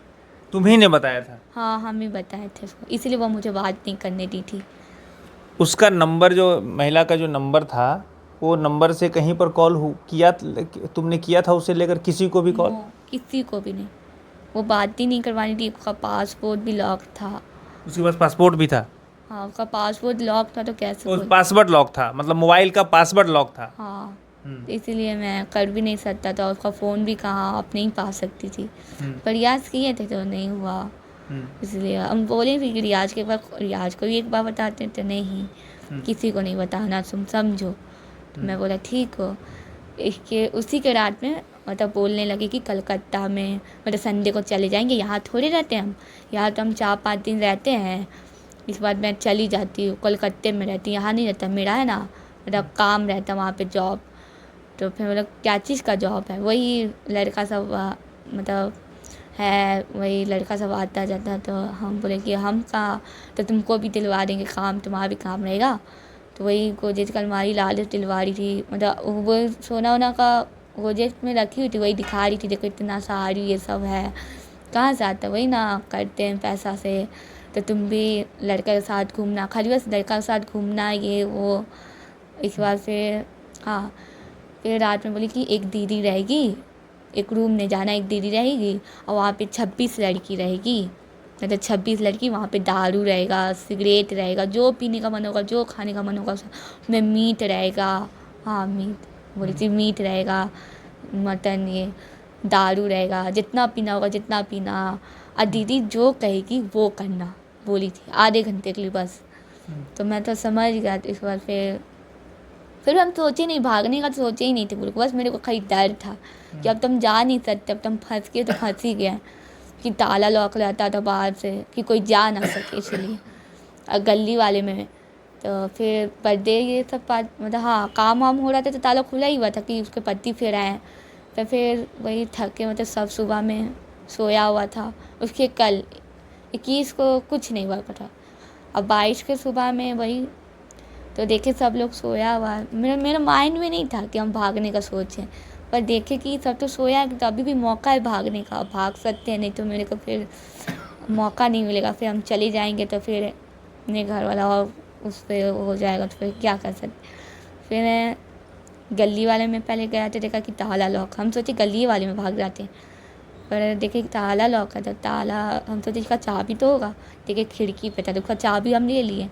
तुम्ही ने बताया था? हाँ हम ही बताए थे उसको, इसीलिए वो मुझे बात नहीं करने दी थी। उसका नंबर, जो महिला का जो नंबर था, वो नंबर से कहीं पर कॉल किया तुमने किया था उसे लेकर किसी को भी कॉल? किसी को भी नहीं, वो बात ही नहीं करवानी थी। उसका पासपोर्ट भी लॉक था। उसके पास पासपोर्ट भी था? हाँ उसका पासपोर्ट लॉक था, तो कैसे उस पासवर्ड लॉक था, मतलब मोबाइल का पासवर्ड लॉक था? हाँ इसीलिए मैं कर भी नहीं सकता था। उसका फ़ोन भी कहाँ आप नहीं पा सकती थी, प्रयास किए थे तो नहीं हुआ। इसलिए हम बोले भी कि रियाज को भी एक बार बताते थे, नहीं किसी को नहीं बताना, तुम समझो। तो मैं बोला ठीक हो। उसी के रात में मतलब बोलने लगे कि कलकत्ता में मतलब संडे को चले जाएंगे, यहाँ थोड़े रहते हैं हम, यहाँ तो हम 4-5 दिन रहते हैं। इस बार मैं चली जाती हूँ, कलकत्ते में रहती, यहाँ नहीं रहता, मेरा है ना मतलब काम रहता वहाँ पे जॉब। तो फिर मतलब क्या चीज़ का जॉब है, वही लड़का सब मतलब है, वही लड़का सब आता जाता। तो हम बोले कि हम कहाँ, तो तुमको भी दिलवा देंगे काम, तुम्हारा भी काम रहेगा। तो वही गोजेज का अलमारी लालच दिलवा रही थी, मतलब वो सोना वोना का गोजेज में रखी हुई थी, वही दिखा रही थी, देखो इतना सारी ये सब है, कहाँ से आता, वही ना करते हैं पैसा से। तो तुम भी लड़का के साथ घूमना, खाली बस लड़का के साथ घूमना, ये वो। इसके बाद फिर हाँ, फिर रात में बोली कि एक दीदी रहेगी, एक रूम में जाना, एक दीदी रहेगी और वहाँ पे 26 लड़की रहेगी, मतलब 26 लड़की। वहाँ पे दारू रहेगा, सिगरेट रहेगा, जो पीने का मन होगा, जो खाने का मन होगा, उसमें मीट रहेगा। हाँ मीट बोली थी, मीट रहेगा, मटन, ये दारू रहेगा, जितना पीना होगा जितना पीना, और दीदी जो कहेगी वो करना, बोली थी आधे घंटे के लिए बस। तो मैं तो समझ गया। तो इस बार फिर हम सोचे नहीं, भागने का तो सोचे ही नहीं थे बिल्कुल, बस मेरे को खाली डर था कि अब तुम जा नहीं सकते, अब तुम फंस गए तो फंस ही गए, कि ताला लॉक रहता था बाहर से कि कोई जा ना सके, इसलिए। और गली वाले में तो फिर बर्थडे ये सब बात, मतलब हाँ काम वाम हो रहा था तो ताला खुला ही हुआ था कि उसके पति फिर आए। तो फिर वही थके, मतलब सब सुबह में सोया हुआ था। उसके कल 21 को कुछ नहीं हुआ था, अब 22 के सुबह में वही तो देखे सब लोग सोया हुआ है। मेरा माइंड में नहीं था कि हम भागने का सोचें, पर देखे कि सब तो सोया है, तो अभी भी मौका है भागने का, भाग सकते हैं, नहीं तो मेरे को फिर मौका नहीं मिलेगा, फिर हम चले जाएंगे तो फिर मेरे घर वाला और उस पर हो जाएगा, तो फिर क्या कर सकते। फिर मैं गली वाले में पहले गया तो देखा कि ताला लॉक, हम सोचे गली वाले में भाग जाते हैं, पर देखे कि ताला लॉक है। तो ताला हम सोचे इसका चाबी तो होगा, देखे खिड़की पे था, तो उसका चाबी हम ले लिए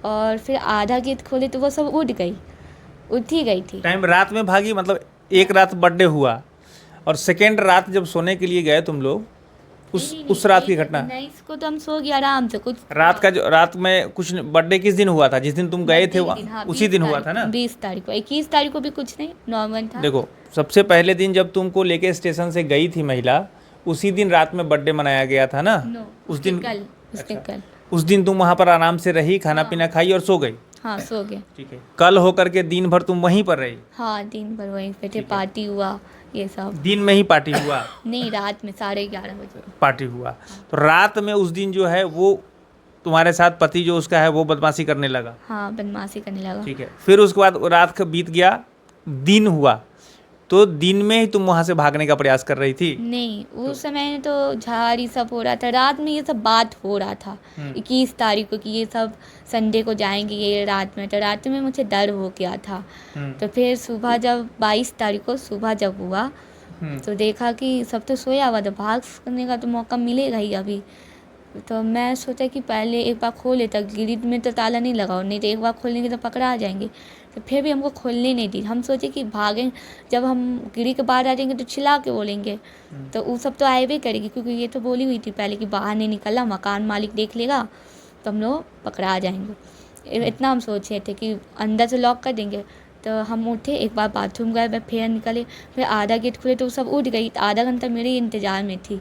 और फिर आधा गेट खोले तो वो सब उठ ही गई थी। टाइम रात में भागी, मतलब एक रात बर्थडे हुआ और सेकेंड रात जब सोने के लिए गए तुम लोग, उस रात की घटना। नहीं, इसको तो हम सो गए आराम से। कुछ रात का जो रात में कुछ बर्थडे किस दिन हुआ था, जिस दिन तुम गए थे हाँ, उसी दिन हुआ था ना? 20 तारीख को। 21 तारीख को भी कुछ नहीं, नॉर्मल था। देखो, सबसे पहले दिन जब तुमको लेके स्टेशन से गई थी महिला, उसी दिन रात में बर्थडे मनाया गया था ना? उस दिन कल, उसके कल उस दिन तुम वहाँ पर आराम से रही, खाना पीना खाई और सो गई। हाँ सो गए। ठीक है। कल होकर के दिन भर तुम वहीं पर रही? हाँ दिन भर वहीं पे थे, पार्टी हुआ ये सब। दिन में ही पार्टी हुआ? नहीं, रात में 11:30 बजे पार्टी हुआ। तो रात में उस दिन जो है वो तुम्हारे साथ पति जो उसका है वो बदमाशी करने लगा? हाँ बदमाशी करने लगा। ठीक है। फिर उसके बाद रात का बीत गया, दिन हुआ, तो दिन में ही तुम वहाँ से भागने का प्रयास कर रही थी? नहीं, उस समय तो झाड़ी सब हो रहा था, रात में ये सब बात हो रहा था 21 तारीख को कि ये सब संडे को जाएंगे ये रात में। तो रात में मुझे डर हो गया था। तो फिर सुबह जब 22 तारीख को सुबह जब हुआ तो देखा कि सब तो सोया हुआ था, भागने का तो मौका मिलेगा ही अभी। तो मैं सोचा कि पहले एक बार खोल लेता, गिरिट में तो ताला नहीं लगाओ, नहीं तो एक बार खोलेंगे तो पकड़ा जाएंगे। तो फिर भी हमको खोलने नहीं दी। हम सोचे कि भागें, जब हम गिरी के बाहर आ जाएंगे तो चिल्ला के बोलेंगे, तो वो सब तो आए भी करेगी, क्योंकि ये तो बोली हुई थी पहले कि बाहर नहीं निकलना, मकान मालिक देख लेगा तो हम लोग पकड़ा जाएंगे। इतना हम सोचे थे कि अंदर से लॉक कर देंगे। तो हम उठे, एक बार बाथरूम गए, फिर निकले, फिर आधा गेट खुले तो सब उठ गई। आधा घंटा मेरे इंतज़ार में थी।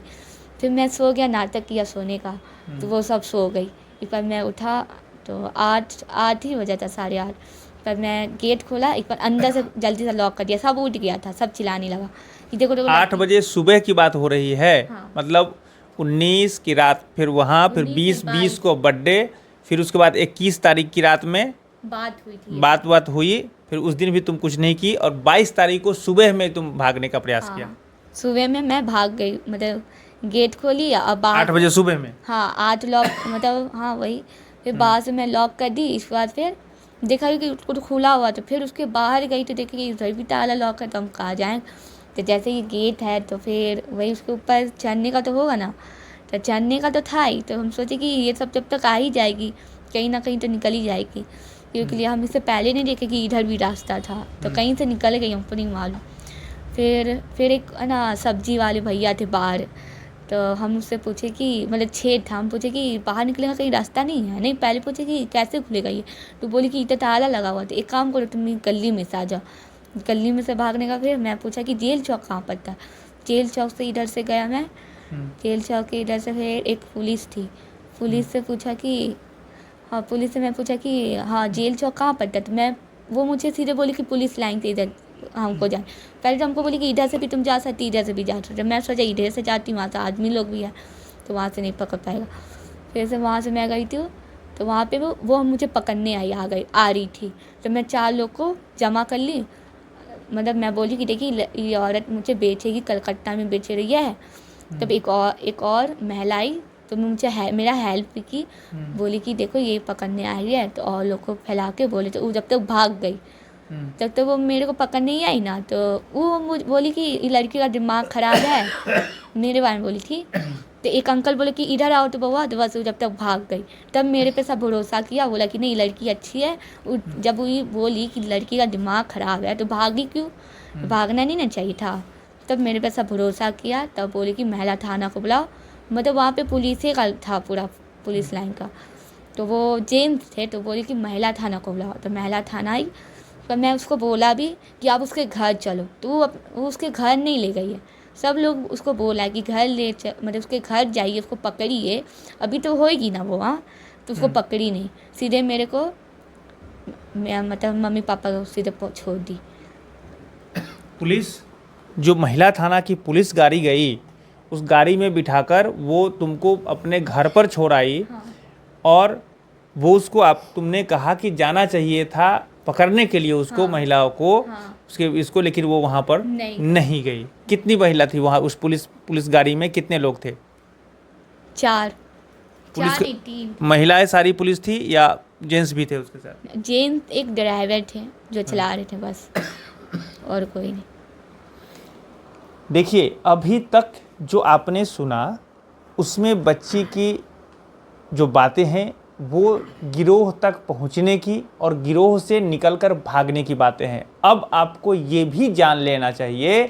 फिर मैं सो गया, नाटक किया सोने का, तो वो सब सो गई। एक बार मैं उठा तो 8 ही बजा था, 8:30 पर मैं गेट खोला, एक बार अंदर से जल्दी से लॉक कर दिया, सब उठ गया था, सब चिल्लाने लगा कि देखो 8 बजे सुबह की बात हो रही है। हाँ। मतलब 19 की रात, फिर वहाँ, फिर 20 को बर्थडे, फिर उसके बाद 21 तारीख की रात में बात हुई थी। बात हुई। फिर उस दिन भी तुम कुछ नहीं की और 22 तारीख को सुबह में तुम भागने का प्रयास किया। सुबह में मैं भाग गई, मतलब गेट खोली और बाहर 8 बजे सुबह में? हाँ 8 लॉक, मतलब हाँ वही। फिर बाहर से मैं लॉक कर दी। इसके बाद फिर देखा कि उसको तो खुला हुआ, तो फिर उसके बाहर गई तो देखी कि इधर भी ताला लॉक है, तो हम कहाँ जाएँ। तो जैसे ये गेट है तो फिर वही उसके ऊपर चढ़ने का तो होगा ना, तो चढ़ने का तो था ही। तो हम सोचे कि ये सब जब तक आ ही जाएगी, कहीं ना कहीं तो निकल ही जाएगी, क्योंकि हम इससे पहले नहीं देखे कि इधर भी रास्ता था, तो कहीं से निकल गई, हमको नहीं मालूम। फिर एक ना सब्जी वाले भैया थे बाहर, तो हम उससे पूछे कि मतलब छेद था, हम पूछे कि बाहर निकलने का कहीं रास्ता नहीं है? नहीं, पहले पूछे कि कैसे खुलेगा ये, तो बोली कि इधर ताला लगा हुआ। तो एक काम करो, तुम गली में से आ जाओ, गली में से भागने का। फिर मैं पूछा कि जेल चौक कहाँ पर था? जेल चौक से इधर से गया मैं, जेल चौक के इधर से फिर एक पुलिस थी, पुलिस से पूछा कि हाँ, पुलिस से मैं पूछा कि हाँ जेल चौक कहाँ पर था? तो वो मुझे सीधे बोली कि पुलिस लाइन से इधर हमको जाए। पहले तो हमको बोली कि इधर से भी तुम जा सकती, इधर से भी जा सकते। मैं सोचा इधर से जाती, वहाँ से आदमी लोग भी है तो वहाँ से नहीं पकड़ पाएगा। फिर से वहाँ से मैं गई थी, तो वहाँ पे वो मुझे पकड़ने आ रही थी। तो मैं 4 लोग को जमा कर ली, मतलब मैं बोली कि देखिए ये औरत मुझे बेचेगी, कलकत्ता में बेच रही है। तब एक और महिला आई, तो मुझे मेरा हेल्प भी की, बोली कि देखो ये पकड़ने आई है, तो और लोग को फैला के बोले, तो वो जब तक भाग गई जब तक वो मेरे को पकड़ने ही आई ना, तो वो मुझे बोली कि ये लड़की का दिमाग ख़राब है, मेरे बारे में बोली थी। तो एक अंकल बोले कि इधर आओ, तो बउआ, तो बस वो जब तक भाग गई, तब मेरे पे सब भरोसा किया, बोला कि नहीं लड़की अच्छी है। जब वो बोली कि लड़की का दिमाग ख़राब है तो भागी क्यों, भागना नहीं ना चाहिए था। तब मेरे पे सब भरोसा किया, तब बोले कि महिला थाना को बुलाओ, मतलब वहाँ पे पुलिस का था पूरा, पुलिस लाइन का, तो वो जेंट्स थे, तो बोली कि महिला थाना को बुलाओ। तो महिला थाना आई, पर मैं उसको बोला भी कि आप उसके घर चलो, तो वो उसके घर नहीं ले गई है। सब लोग उसको बोला कि घर मतलब उसके घर जाइए, उसको पकड़िए, अभी तो होएगी ना वो वहाँ, तो उसको पकड़ी नहीं, सीधे मेरे को मतलब मम्मी पापा को सीधे छोड़ दी। पुलिस, जो महिला थाना की पुलिस गाड़ी गई, उस गाड़ी में बिठाकर वो तुमको अपने घर पर छोड़ आई। हाँ। और वो उसको तुमने कहा कि जाना चाहिए था पकड़ने के लिए उसको, हाँ। महिलाओं को, हाँ। उसके इसको, लेकिन वो वहाँ पर नहीं गई। कितनी महिला थी वहाँ उस पुलिस गाड़ी में, कितने लोग थे? 4 पुलिस 3 महिलाएं सारी पुलिस थी या जेंट्स भी थे उसके साथ? जेंट्स, एक ड्राइवर थे जो चला रहे थे बस, और कोई नहीं। देखिए, अभी तक जो आपने सुना उसमें बच्ची की जो बातें हैं वो गिरोह तक पहुंचने की और गिरोह से निकलकर भागने की बातें हैं। अब आपको ये भी जान लेना चाहिए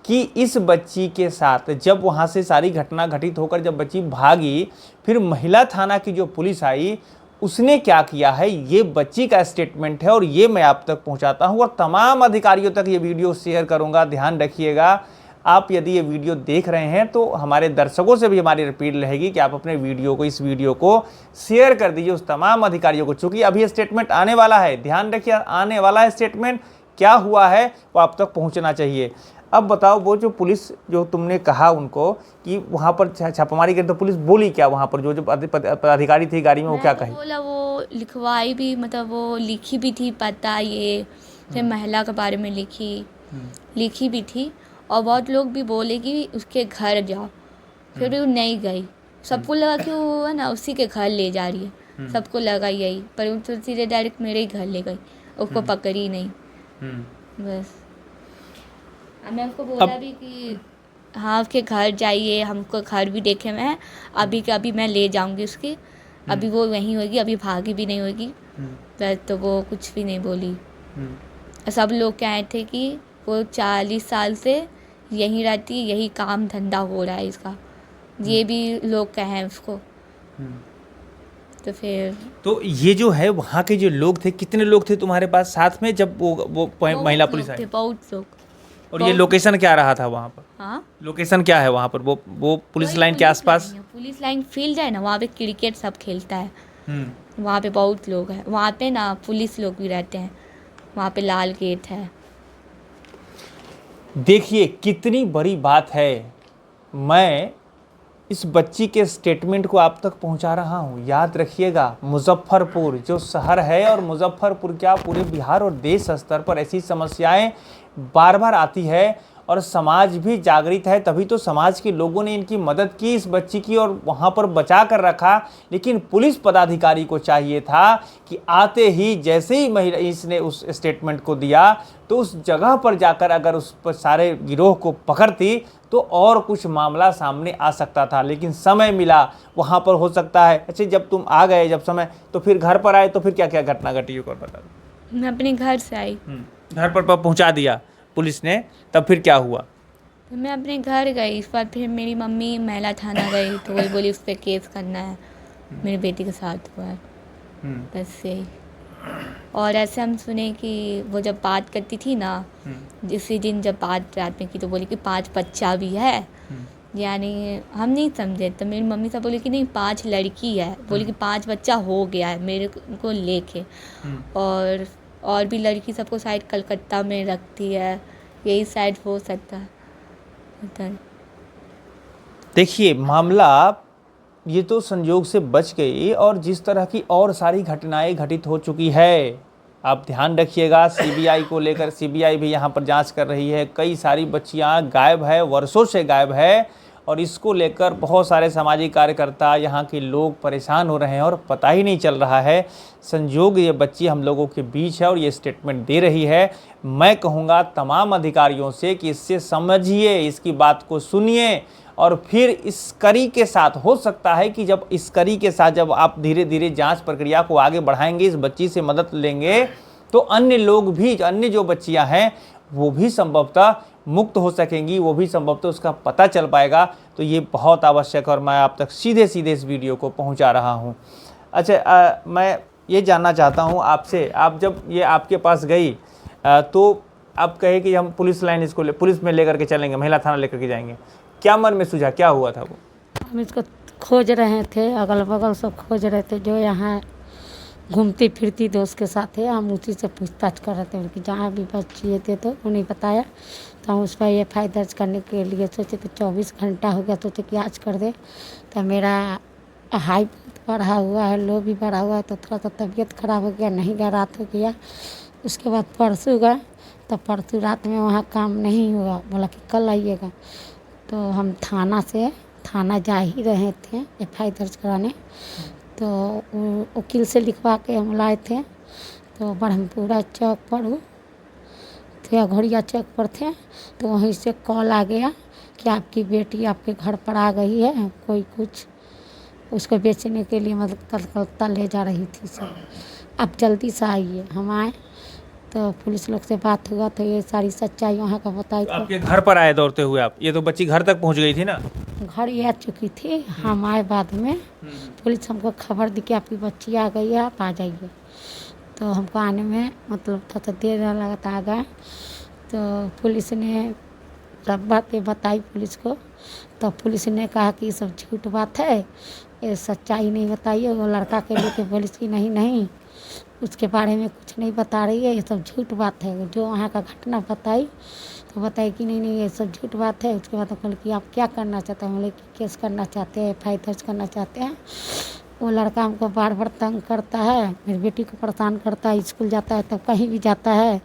कि इस बच्ची के साथ जब वहाँ से सारी घटना घटित होकर जब बच्ची भागी, फिर महिला थाना की जो पुलिस आई उसने क्या किया है, ये बच्ची का स्टेटमेंट है और ये मैं आप तक पहुँचाता हूँ और तमाम अधिकारियों तक ये वीडियो शेयर करूँगा। ध्यान रखिएगा, आप यदि ये वीडियो देख रहे हैं तो हमारे दर्शकों से भी हमारी अपील रहेगी कि आप अपने इस वीडियो को शेयर कर दीजिए उस तमाम अधिकारियों को, चूँकि अभी स्टेटमेंट आने वाला है। ध्यान रखिए, आने वाला है स्टेटमेंट, क्या हुआ है वो आप तक पहुंचना चाहिए। अब बताओ, वो जो पुलिस, जो तुमने कहा उनको कि वहाँ पर छापामारी करी, तो पुलिस बोली क्या वहाँ पर? जो अधिकारी थी गाड़ी में, वो क्या कही? बोला वो लिखवाई भी, मतलब वो लिखी भी थी पता, ये फिर महिला के बारे में लिखी भी थी, और बहुत लोग भी बोले कि उसके घर जाओ, फिर भी वो नहीं गई। सबको लगा कि वो है ना उसी के घर ले जा रही है, सबको लगा यही, पर वो तो सीधे डायरेक्ट मेरे ही घर ले गई, उसको पकड़ी नहीं। बस मैं उसको बोला भी कि हाँ उसके घर जाइए, हमको घर भी देखे मैं, अभी के अभी मैं ले जाऊंगी उसकी, अभी वो वहीं होगी, अभी भागी भी नहीं होगी। बस तो वो कुछ भी नहीं बोली। सब लोग कहे थे कि वो 40 साल से यहीं रहती, यही काम धंधा हो रहा है इसका, ये भी लोग कहें उसको। तो फिर तो ये जो है वहाँ के जो लोग थे, कितने लोग थे तुम्हारे पास साथ में जब वो महिला पुलिस आई? बहुत लोग। और ये लोकेशन क्या रहा था वहाँ पर? हाँ, लोकेशन क्या है वहाँ पर? वो पुलिस लाइन के आसपास? पुलिस लाइन फील्ड है ना, वहाँ पे क्रिकेट सब खेलता है, वहाँ पे बहुत लोग हैं, वहाँ पे ना पुलिस लोग भी रहते हैं, वहाँ पे लाल गेट है। देखिए कितनी बड़ी बात है, मैं इस बच्ची के स्टेटमेंट को आप तक पहुंचा रहा हूं। याद रखिएगा, मुजफ्फरपुर जो शहर है, और मुजफ्फरपुर क्या पूरे बिहार और देश स्तर पर ऐसी समस्याएं बार बार आती है और समाज भी जागृत है, तभी तो समाज के लोगों ने इनकी मदद की इस बच्ची की और वहाँ पर बचा कर रखा। लेकिन पुलिस पदाधिकारी को चाहिए था कि आते ही, जैसे ही महिला इसने उस स्टेटमेंट को दिया, तो उस जगह पर जाकर अगर उस पर सारे गिरोह को पकड़ती तो और कुछ मामला सामने आ सकता था। लेकिन समय मिला वहाँ पर, हो सकता है। अच्छा, जब तुम आ गए, जब समय, तो फिर घर पर आए, तो फिर क्या क्या घटना घटी एक और बता दो। मैं अपने घर से आई, घर पर पहुँचा दिया पुलिस ने, तब फिर क्या हुआ? तो मैं अपने घर गई, इस बार फिर मेरी मम्मी महिला थाना गई, तो वही बोली उस पर केस करना है, मेरी बेटी के साथ हुआ है। बस यही। और ऐसे हम सुने कि वो जब बात करती थी ना, इसी दिन जब बात रात में की, तो बोली कि 5 बच्चा भी है, यानी हम नहीं समझे। तो मेरी मम्मी से बोली कि नहीं 5 लड़की है, बोली कि 5 बच्चा हो गया है मेरे को लेके, और भी लड़की सबको शायद कलकत्ता में रखती है, यही शायद हो सकता है। देखिए, मामला ये तो संयोग से बच गई, और जिस तरह की और सारी घटनाएं घटित हो चुकी है, आप ध्यान रखिएगा। सीबीआई को लेकर, सीबीआई भी यहाँ पर जांच कर रही है। कई सारी बच्चियाँ गायब है, वर्षों से गायब है, और इसको लेकर बहुत सारे सामाजिक कार्यकर्ता यहाँ के लोग परेशान हो रहे हैं और पता ही नहीं चल रहा है। संजोग ये बच्ची हम लोगों के बीच है और ये स्टेटमेंट दे रही है। मैं कहूँगा तमाम अधिकारियों से कि इससे समझिए, इसकी बात को सुनिए और फिर इस कड़ी के साथ, हो सकता है कि जब इस कड़ी के साथ जब आप धीरे धीरे जांच प्रक्रिया को आगे बढ़ाएंगे, इस बच्ची से मदद लेंगे, तो अन्य लोग भी, अन्य जो बच्चियां हैं वो भी संभवतः मुक्त हो सकेंगी, वो भी संभवतः उसका पता चल पाएगा। तो ये बहुत आवश्यक है और मैं आप तक सीधे सीधे इस वीडियो को पहुंचा रहा हूं। अच्छा, मैं ये जानना चाहता हूं आपसे, आप जब ये आपके पास गई तो आप कहे कि हम पुलिस लाइन इसको पुलिस में लेकर के चलेंगे, महिला थाना लेकर के जाएंगे, क्या मन में सूझा, क्या हुआ था वो? हम इसको खोज रहे थे, अगल बगल सब खोज रहे थे, जो यहाँ घूमती फिरती दोस्त के साथ है, हम उसी से पूछताछ कर रहे थे। उनकी जहाँ भी बच्चे थे तो उन्हें बताया, तो हम उस पर एफ.आई. दर्ज करने के लिए सोचे। तो 24 घंटा हो गया, सोचे कि आज कर दे। तो मेरा हाई बढ़ा हुआ है, लो भी बढ़ा हुआ है, तो थोड़ा सा तबीयत खराब हो गया, नहीं गया, रात हो गया। उसके बाद परसों गए, तो परसों रात में वहाँ काम नहीं हुआ, बोला कि कल आइएगा। तो हम थाना जा ही रहे थे एफ.आई. दर्ज कराने, तो वकील से लिखवा के हम लाए थे। तो ब्रह्मपुरा चौक पर थे, घोड़िया चौक पर थे, तो वहीं से कॉल आ गया कि आपकी बेटी आपके घर पर आ गई है, कोई कुछ उसको बेचने के लिए मतलब कलकत्ता ले जा रही थी सब, आप जल्दी से आइए। हम आए तो पुलिस लोग से बात हुआ, तो ये सारी सच्चाई वहाँ का बताई। तो आपके घर पर आए दौड़ते हुए आप? ये तो बच्ची घर तक पहुँच गई थी ना? घर ये आ चुकी थी, हम आए बाद में। पुलिस हमको खबर दी कि आपकी बच्ची आ गई है, आप आ जाइए। तो हमको आने में मतलब थोड़ा देर लगा था, आ गए। तो पुलिस ने सब बातें बताई पुलिस को, तो पुलिस ने कहा कि ये सब झूठ बात है, ये सच्चाई नहीं बताइए। वो लड़का के लेके पुलिस की नहीं उसके बारे में कुछ नहीं बता रही है, ये सब झूठ बात है। जो वहाँ का घटना बताई तो बताई कि नहीं ये सब झूठ बात है। उसके बाद बोले कि आप क्या करना चाहते हैं? बोले कि केस करना चाहते हैं, एफ.आई. दर्ज करना चाहते हैं। वो लड़का हमको बार बार तंग करता है, मेरी बेटी को परेशान करता है, स्कूल जाता है तो कहीं भी जाता है,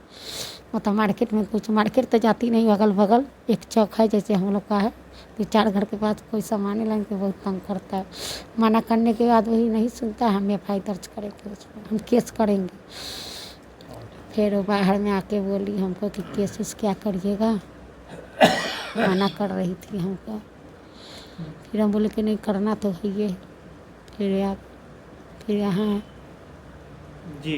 मतलब मार्केट में कुछ, मार्केट तो जाती नहीं, अगल बगल एक चौक है जैसे हम लोग का है, 2-4 घर के पास कोई सामान लाने के बहुत तंग करता है। मना करने के बाद वही नहीं सुनता, हम एफ.आई. दर्ज करेंगे, उसमें हम केस करेंगे। फिर वो बाहर में आके बोली हमको कि केस उस क्या करिएगा, मना कर रही थी हमको। फिर हम बोले कि नहीं करना तो है ये। फिर यहाँ जी।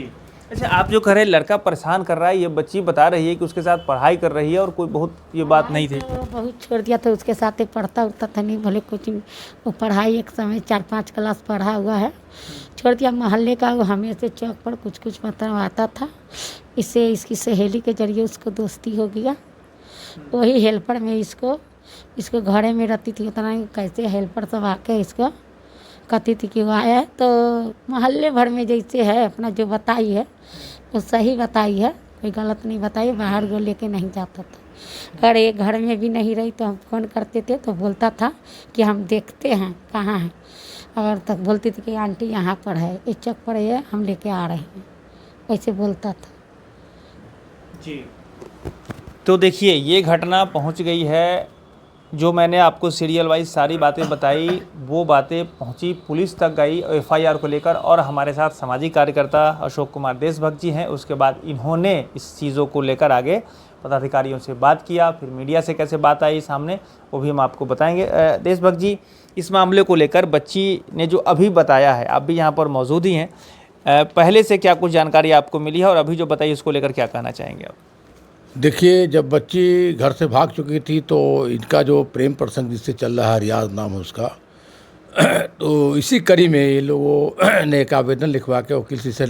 अच्छा, आप जो कह रहे हैं लड़का परेशान कर रहा है, ये बच्ची बता रही है कि उसके साथ पढ़ाई कर रही है और कोई बहुत ये बात नहीं थी? तो बहुत छोड़ दिया था, उसके साथ पढ़ता उठता था नहीं, भले कुछ वो पढ़ाई एक समय 4-5 क्लास पढ़ा हुआ है, छोड़ दिया। मोहल्ले का वो हमेशा चौक पर कुछ कुछ मतलब आता था, इससे इसकी सहेली के जरिए उसको दोस्ती हो गया। वही हेल्पर में इसको घरे में रहती थी, उतना कैसे हेल्पर सब आके इसको कहती थी कि वो आया है। तो मोहल्ले भर में जैसे है अपना जो बताई है वो सही बताई है, कोई गलत नहीं बताई। बाहर वो लेके नहीं जाता था, अगर ये घर में भी नहीं रही तो हम फ़ोन करते थे तो बोलता था कि हम देखते हैं कहाँ है, अगर तक बोलती थी कि आंटी यहाँ पर है, इस चौक पर है, हम लेके आ रहे हैं, ऐसे बोलता था जी। तो देखिए, ये घटना पहुंच गई है, जो मैंने आपको सीरियल वाइज सारी बातें बताई वो बातें पहुंची, पुलिस तक गई एफआईआर को लेकर। और हमारे साथ सामाजिक कार्यकर्ता अशोक कुमार देशभक्त जी हैं। उसके बाद इन्होंने इस चीज़ों को लेकर आगे पदाधिकारियों से बात किया, फिर मीडिया से कैसे बात आई सामने वो भी हम आपको बताएंगे। देशभक्त जी, इस मामले को लेकर बच्ची ने जो अभी बताया है, आप भी यहाँ पर मौजूद ही हैं, पहले से क्या कुछ जानकारी आपको मिली है और अभी जो बताई उसको लेकर क्या कहना चाहेंगे आप? देखिए, जब बच्ची घर से भाग चुकी थी तो इनका जो प्रेम प्रसंग जिससे चल रहा है, रियाज नाम है उसका, तो इसी कड़ी में ये लोगों ने एक आवेदन लिखवा के वकील से,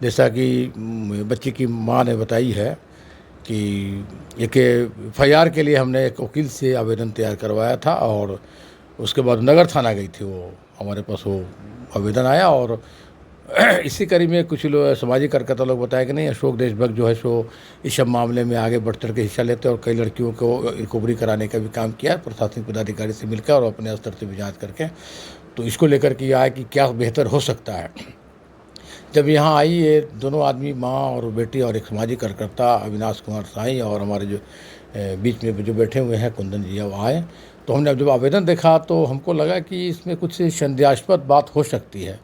जैसा कि बच्ची की माँ ने बताई है कि एक एफ.आई.आर. के लिए हमने एक वकील से आवेदन तैयार करवाया था और उसके बाद नगर थाना गई थी, वो हमारे पास वो आवेदन आया। और इसी कड़ी में कुछ लोग सामाजिक कार्यकर्ता लोग बताया कि नहीं, अशोक देशभक्त जो है सो इस सब मामले में आगे बढ़ चढ़ के हिस्सा लेते हैं और कई लड़कियों को रिकवरी कराने का भी काम किया है प्रशासनिक पदाधिकारी से मिलकर और अपने स्तर से भी जांच करके। तो इसको लेकर के आया कि क्या बेहतर हो सकता है। जब यहाँ आई ये दोनों आदमी, माँ और बेटी, और एक सामाजिक कार्यकर्ता अविनाश कुमार साई और हमारे जो बीच में जो बैठे हुए हैं कुंदन जी, अब आए तो हमने जब आवेदन देखा तो हमको लगा कि इसमें कुछ संदेहास्पद बात हो सकती है।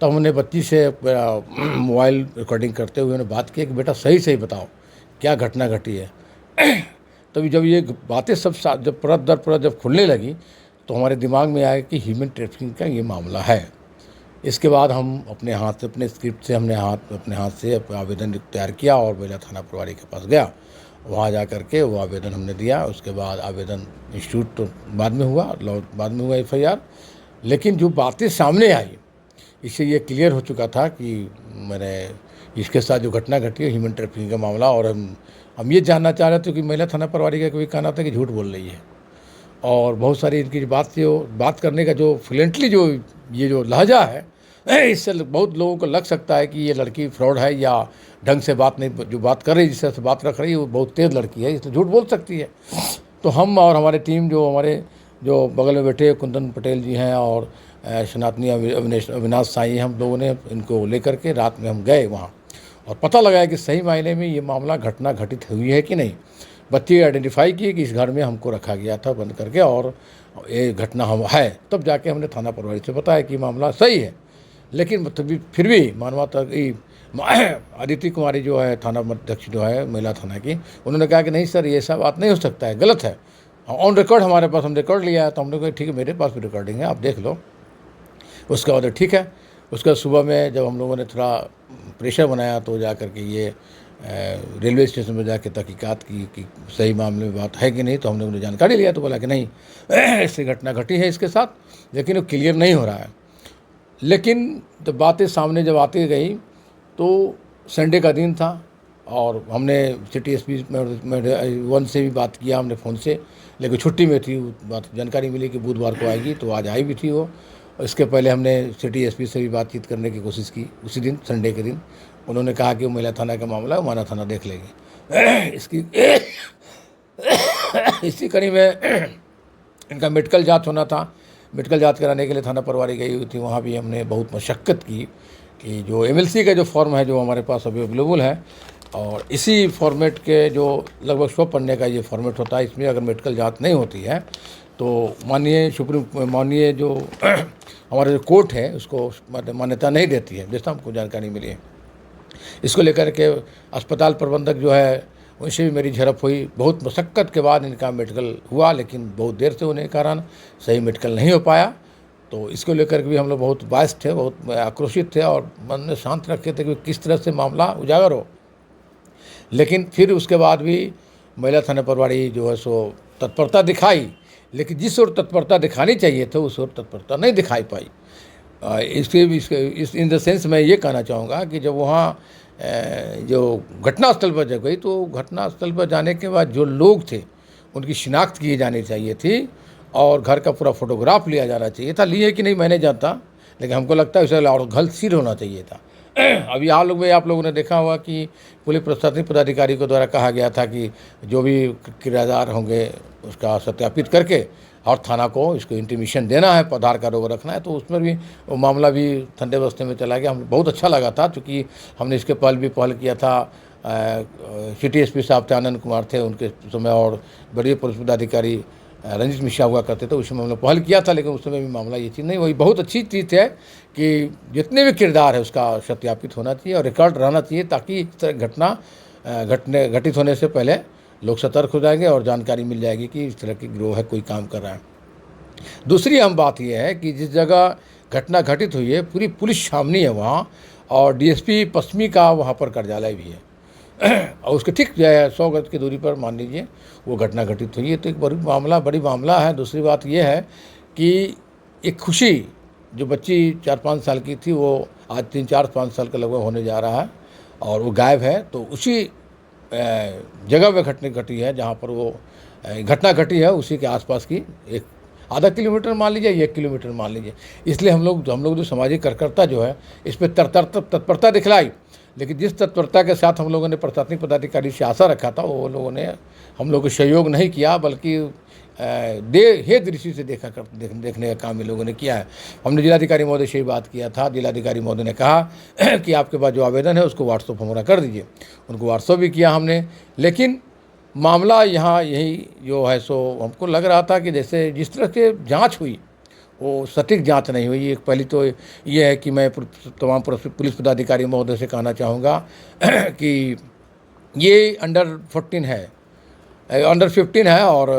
तो हमने बच्ची से मोबाइल रिकॉर्डिंग करते हुए उन्हें बात की कि बेटा सही सही बताओ क्या घटना घटी है। तभी जब ये बातें सब जब परत दर परत जब खुलने लगी तो हमारे दिमाग में आया कि ह्यूमन ट्रैफिकिंग का ये मामला है। इसके बाद हम अपने हाथ से अपने स्क्रिप्ट से हमने अपने हाथ से आवेदन तैयार किया और बेला थाना प्रभारी के पास गया। वहाँ जा कर के वो आवेदन हमने दिया। उसके बाद आवेदन इंस्टीट्यूट तो बाद में हुआ FIR। लेकिन जो बातें सामने आई इससे ये क्लियर हो चुका था कि मैंने इसके साथ जो घटना घटी है ह्यूमन ट्रैफिकिंग का मामला। और हम ये जानना चाह रहे थे कि महिला थाना प्रभारी का कोई कहना था कि झूठ बोल रही है। और बहुत सारी इनकी बात करने का जो फ्लुएंटली जो लहजा है इससे बहुत लोगों को लग सकता है कि ये लड़की फ्रॉड है या ढंग से बात नहीं, जो बात कर रही है जिस तरह से बात रख रही है वो बहुत तेज़ लड़की है, इसलिए झूठ बोल सकती है। तो हम और हमारे टीम जो बगल में बैठे कुंदन पटेल जी हैं और सनातनी अविनाश साई, हम लोगों ने इनको लेकर के रात में हम गए वहाँ और पता लगाया कि सही मायने में ये मामला घटना घटित हुई है कि नहीं। बच्चे आइडेंटिफाई किए कि इस घर में हमको रखा गया था बंद करके और ये घटना हम है। तब जाके हमने थाना प्रभारी से बताया कि मामला सही है। लेकिन फिर भी मानवता की अदिति कुमारी जो है थाना अध्यक्ष जो है महिला थाना की, उन्होंने कहा कि नहीं सर ये सब बात नहीं हो सकता है, गलत है। ऑन रिकॉर्ड हमारे पास हम रिकॉर्ड लिया है। तो हमने कहा ठीक है मेरे पास भी रिकॉर्डिंग है, आप देख लो। उसके बाद ठीक है। उसके सुबह में जब हम लोगों ने थोड़ा प्रेशर बनाया तो जा कर के ये रेलवे स्टेशन में जाके तहकीकात की कि सही मामले में बात है कि नहीं। तो हमने उन्हें जानकारी लिया तो बोला कि नहीं ऐसी घटना घटी है इसके साथ, लेकिन वो क्लियर नहीं हो रहा है। लेकिन जब बातें सामने जब आती गई तो संडे का दिन था और हमने सिटी SP 1 से भी बात किया हमने फ़ोन से, लेकिन छुट्टी में थी। बात जानकारी मिली कि बुधवार को आएगी, तो आज आई भी थी वो। इसके पहले हमने सिटी SP से भी बातचीत करने की कोशिश की उसी दिन, संडे के दिन। उन्होंने कहा कि वो महिला थाना का मामला है, माना थाना देख लेगी। इसी कड़ी में इनका मेडिकल जांच होना था। मेडिकल जांच कराने के लिए थाना प्रभारी गई हुई थी। वहाँ भी हमने बहुत मशक्क़त की कि जो MLC का जो फॉर्म है जो हमारे पास अभी अवेलेबल है, और इसी फॉर्मेट के जो लगभग 100 पन्ने का ये फॉर्मेट होता है, इसमें अगर मेडिकल जांच नहीं होती है तो माननीय जो हमारे जो कोर्ट है उसको मान्यता नहीं देती है, जैसा हमको जानकारी मिली है। इसको लेकर के अस्पताल प्रबंधक जो है उनसे भी मेरी झड़प हुई। बहुत मशक्क़त के बाद इनका मेडिकल हुआ, लेकिन बहुत देर से होने के कारण सही मेडिकल नहीं हो पाया। तो इसको लेकर के भी हम लोग बहुत बायस थे, बहुत आक्रोशित थे और मन में शांत रखे थे कि किस तरह से मामला उजागर हो। लेकिन फिर उसके बाद भी महिला थाना प्रभारी जो है सो तत्परता दिखाई, लेकिन जिस ओर तत्परता दिखानी चाहिए था उस ओर तत्परता नहीं दिखाई पाई। इन द सेंस मैं ये कहना चाहूँगा कि जब वहाँ जो घटनास्थल पर जब गई तो घटनास्थल पर जाने के बाद जो लोग थे उनकी शिनाख्त की जानी चाहिए थी और घर का पूरा फोटोग्राफ लिया जाना चाहिए था। लिए कि नहीं मैंने जानता, लेकिन हमको लगता है उसे और गलत होना चाहिए था। अभी आप लोगों ने देखा होगा कि पुलिस प्रशासनिक पदाधिकारी को द्वारा कहा गया था कि जो भी किराएदार होंगे उसका सत्यापित करके और थाना को इसको इंटीमेशन देना है, आधार कार्ड वगैरह रखना है। तो उसमें भी वो मामला भी ठंडे बस्ते में चला गया। हमें बहुत अच्छा लगा था, क्योंकि हमने इसके पहल किया था। सिटी SP साहब थे, आनंद कुमार थे उनके समय, और बड़े पुलिस पदाधिकारी रंजित मिश्रा हुआ करते थे। उस समय हमने पहल किया था, लेकिन उस समय भी मामला ये चीज़ नहीं हुई। बहुत अच्छी चीज़ है कि जितने भी किरदार है उसका सत्यापित होना चाहिए और रिकॉर्ड रहना चाहिए, ताकि इस तरह घटना घटित होने से पहले लोग सतर्क हो जाएंगे और जानकारी मिल जाएगी कि इस तरह की गिरोह है, कोई काम कर रहा है। दूसरी अहम बात यह है कि जिस जगह घटना घटित हुई है पूरी पुलिस छावनी है वहाँ, और DSP पश्चिमी का वहाँ पर कार्यालय भी है और उसके ठीक 100 गज की दूरी पर मान लीजिए वो घटना घटित हुई है। तो एक बड़ी मामला है। दूसरी बात यह है कि एक खुशी जो बच्ची 4-5 साल की थी वो आज 3-4-5 साल का लगभग होने जा रहा है और वो गायब है। तो उसी जगह में घटना घटी है जहाँ पर वो घटना घटी है, उसी के आसपास की एक आधा किलोमीटर मान लीजिए, 1 किलोमीटर मान लीजिए। इसलिए हम लोग जो सामाजिक कार्यकर्ता जो है इस पर तत्परता दिखलाई, लेकिन जिस तत्परता के साथ हम लोगों ने प्रशासनिक पदाधिकारी से आशा रखा था वो लोगों ने हम लोग को सहयोग नहीं किया, बल्कि हे दृष्टि से देखने का काम इन लोगों ने किया है। हमने जिलाधिकारी महोदय से ही बात किया था। जिलाधिकारी महोदय ने कहा कि आपके पास जो आवेदन है उसको व्हाट्सअप हमारा कर दीजिए। उनको व्हाट्सअप भी किया हमने, लेकिन मामला यहाँ यही जो है सो हमको लग रहा था कि जैसे जिस तरह से जांच हुई वो सटीक जांच नहीं हुई। एक पहली तो ये है कि मैं तमाम पुलिस पदाधिकारी महोदय से कहना चाहूँगा कि ये अंडर 14 है, अंडर 15 है और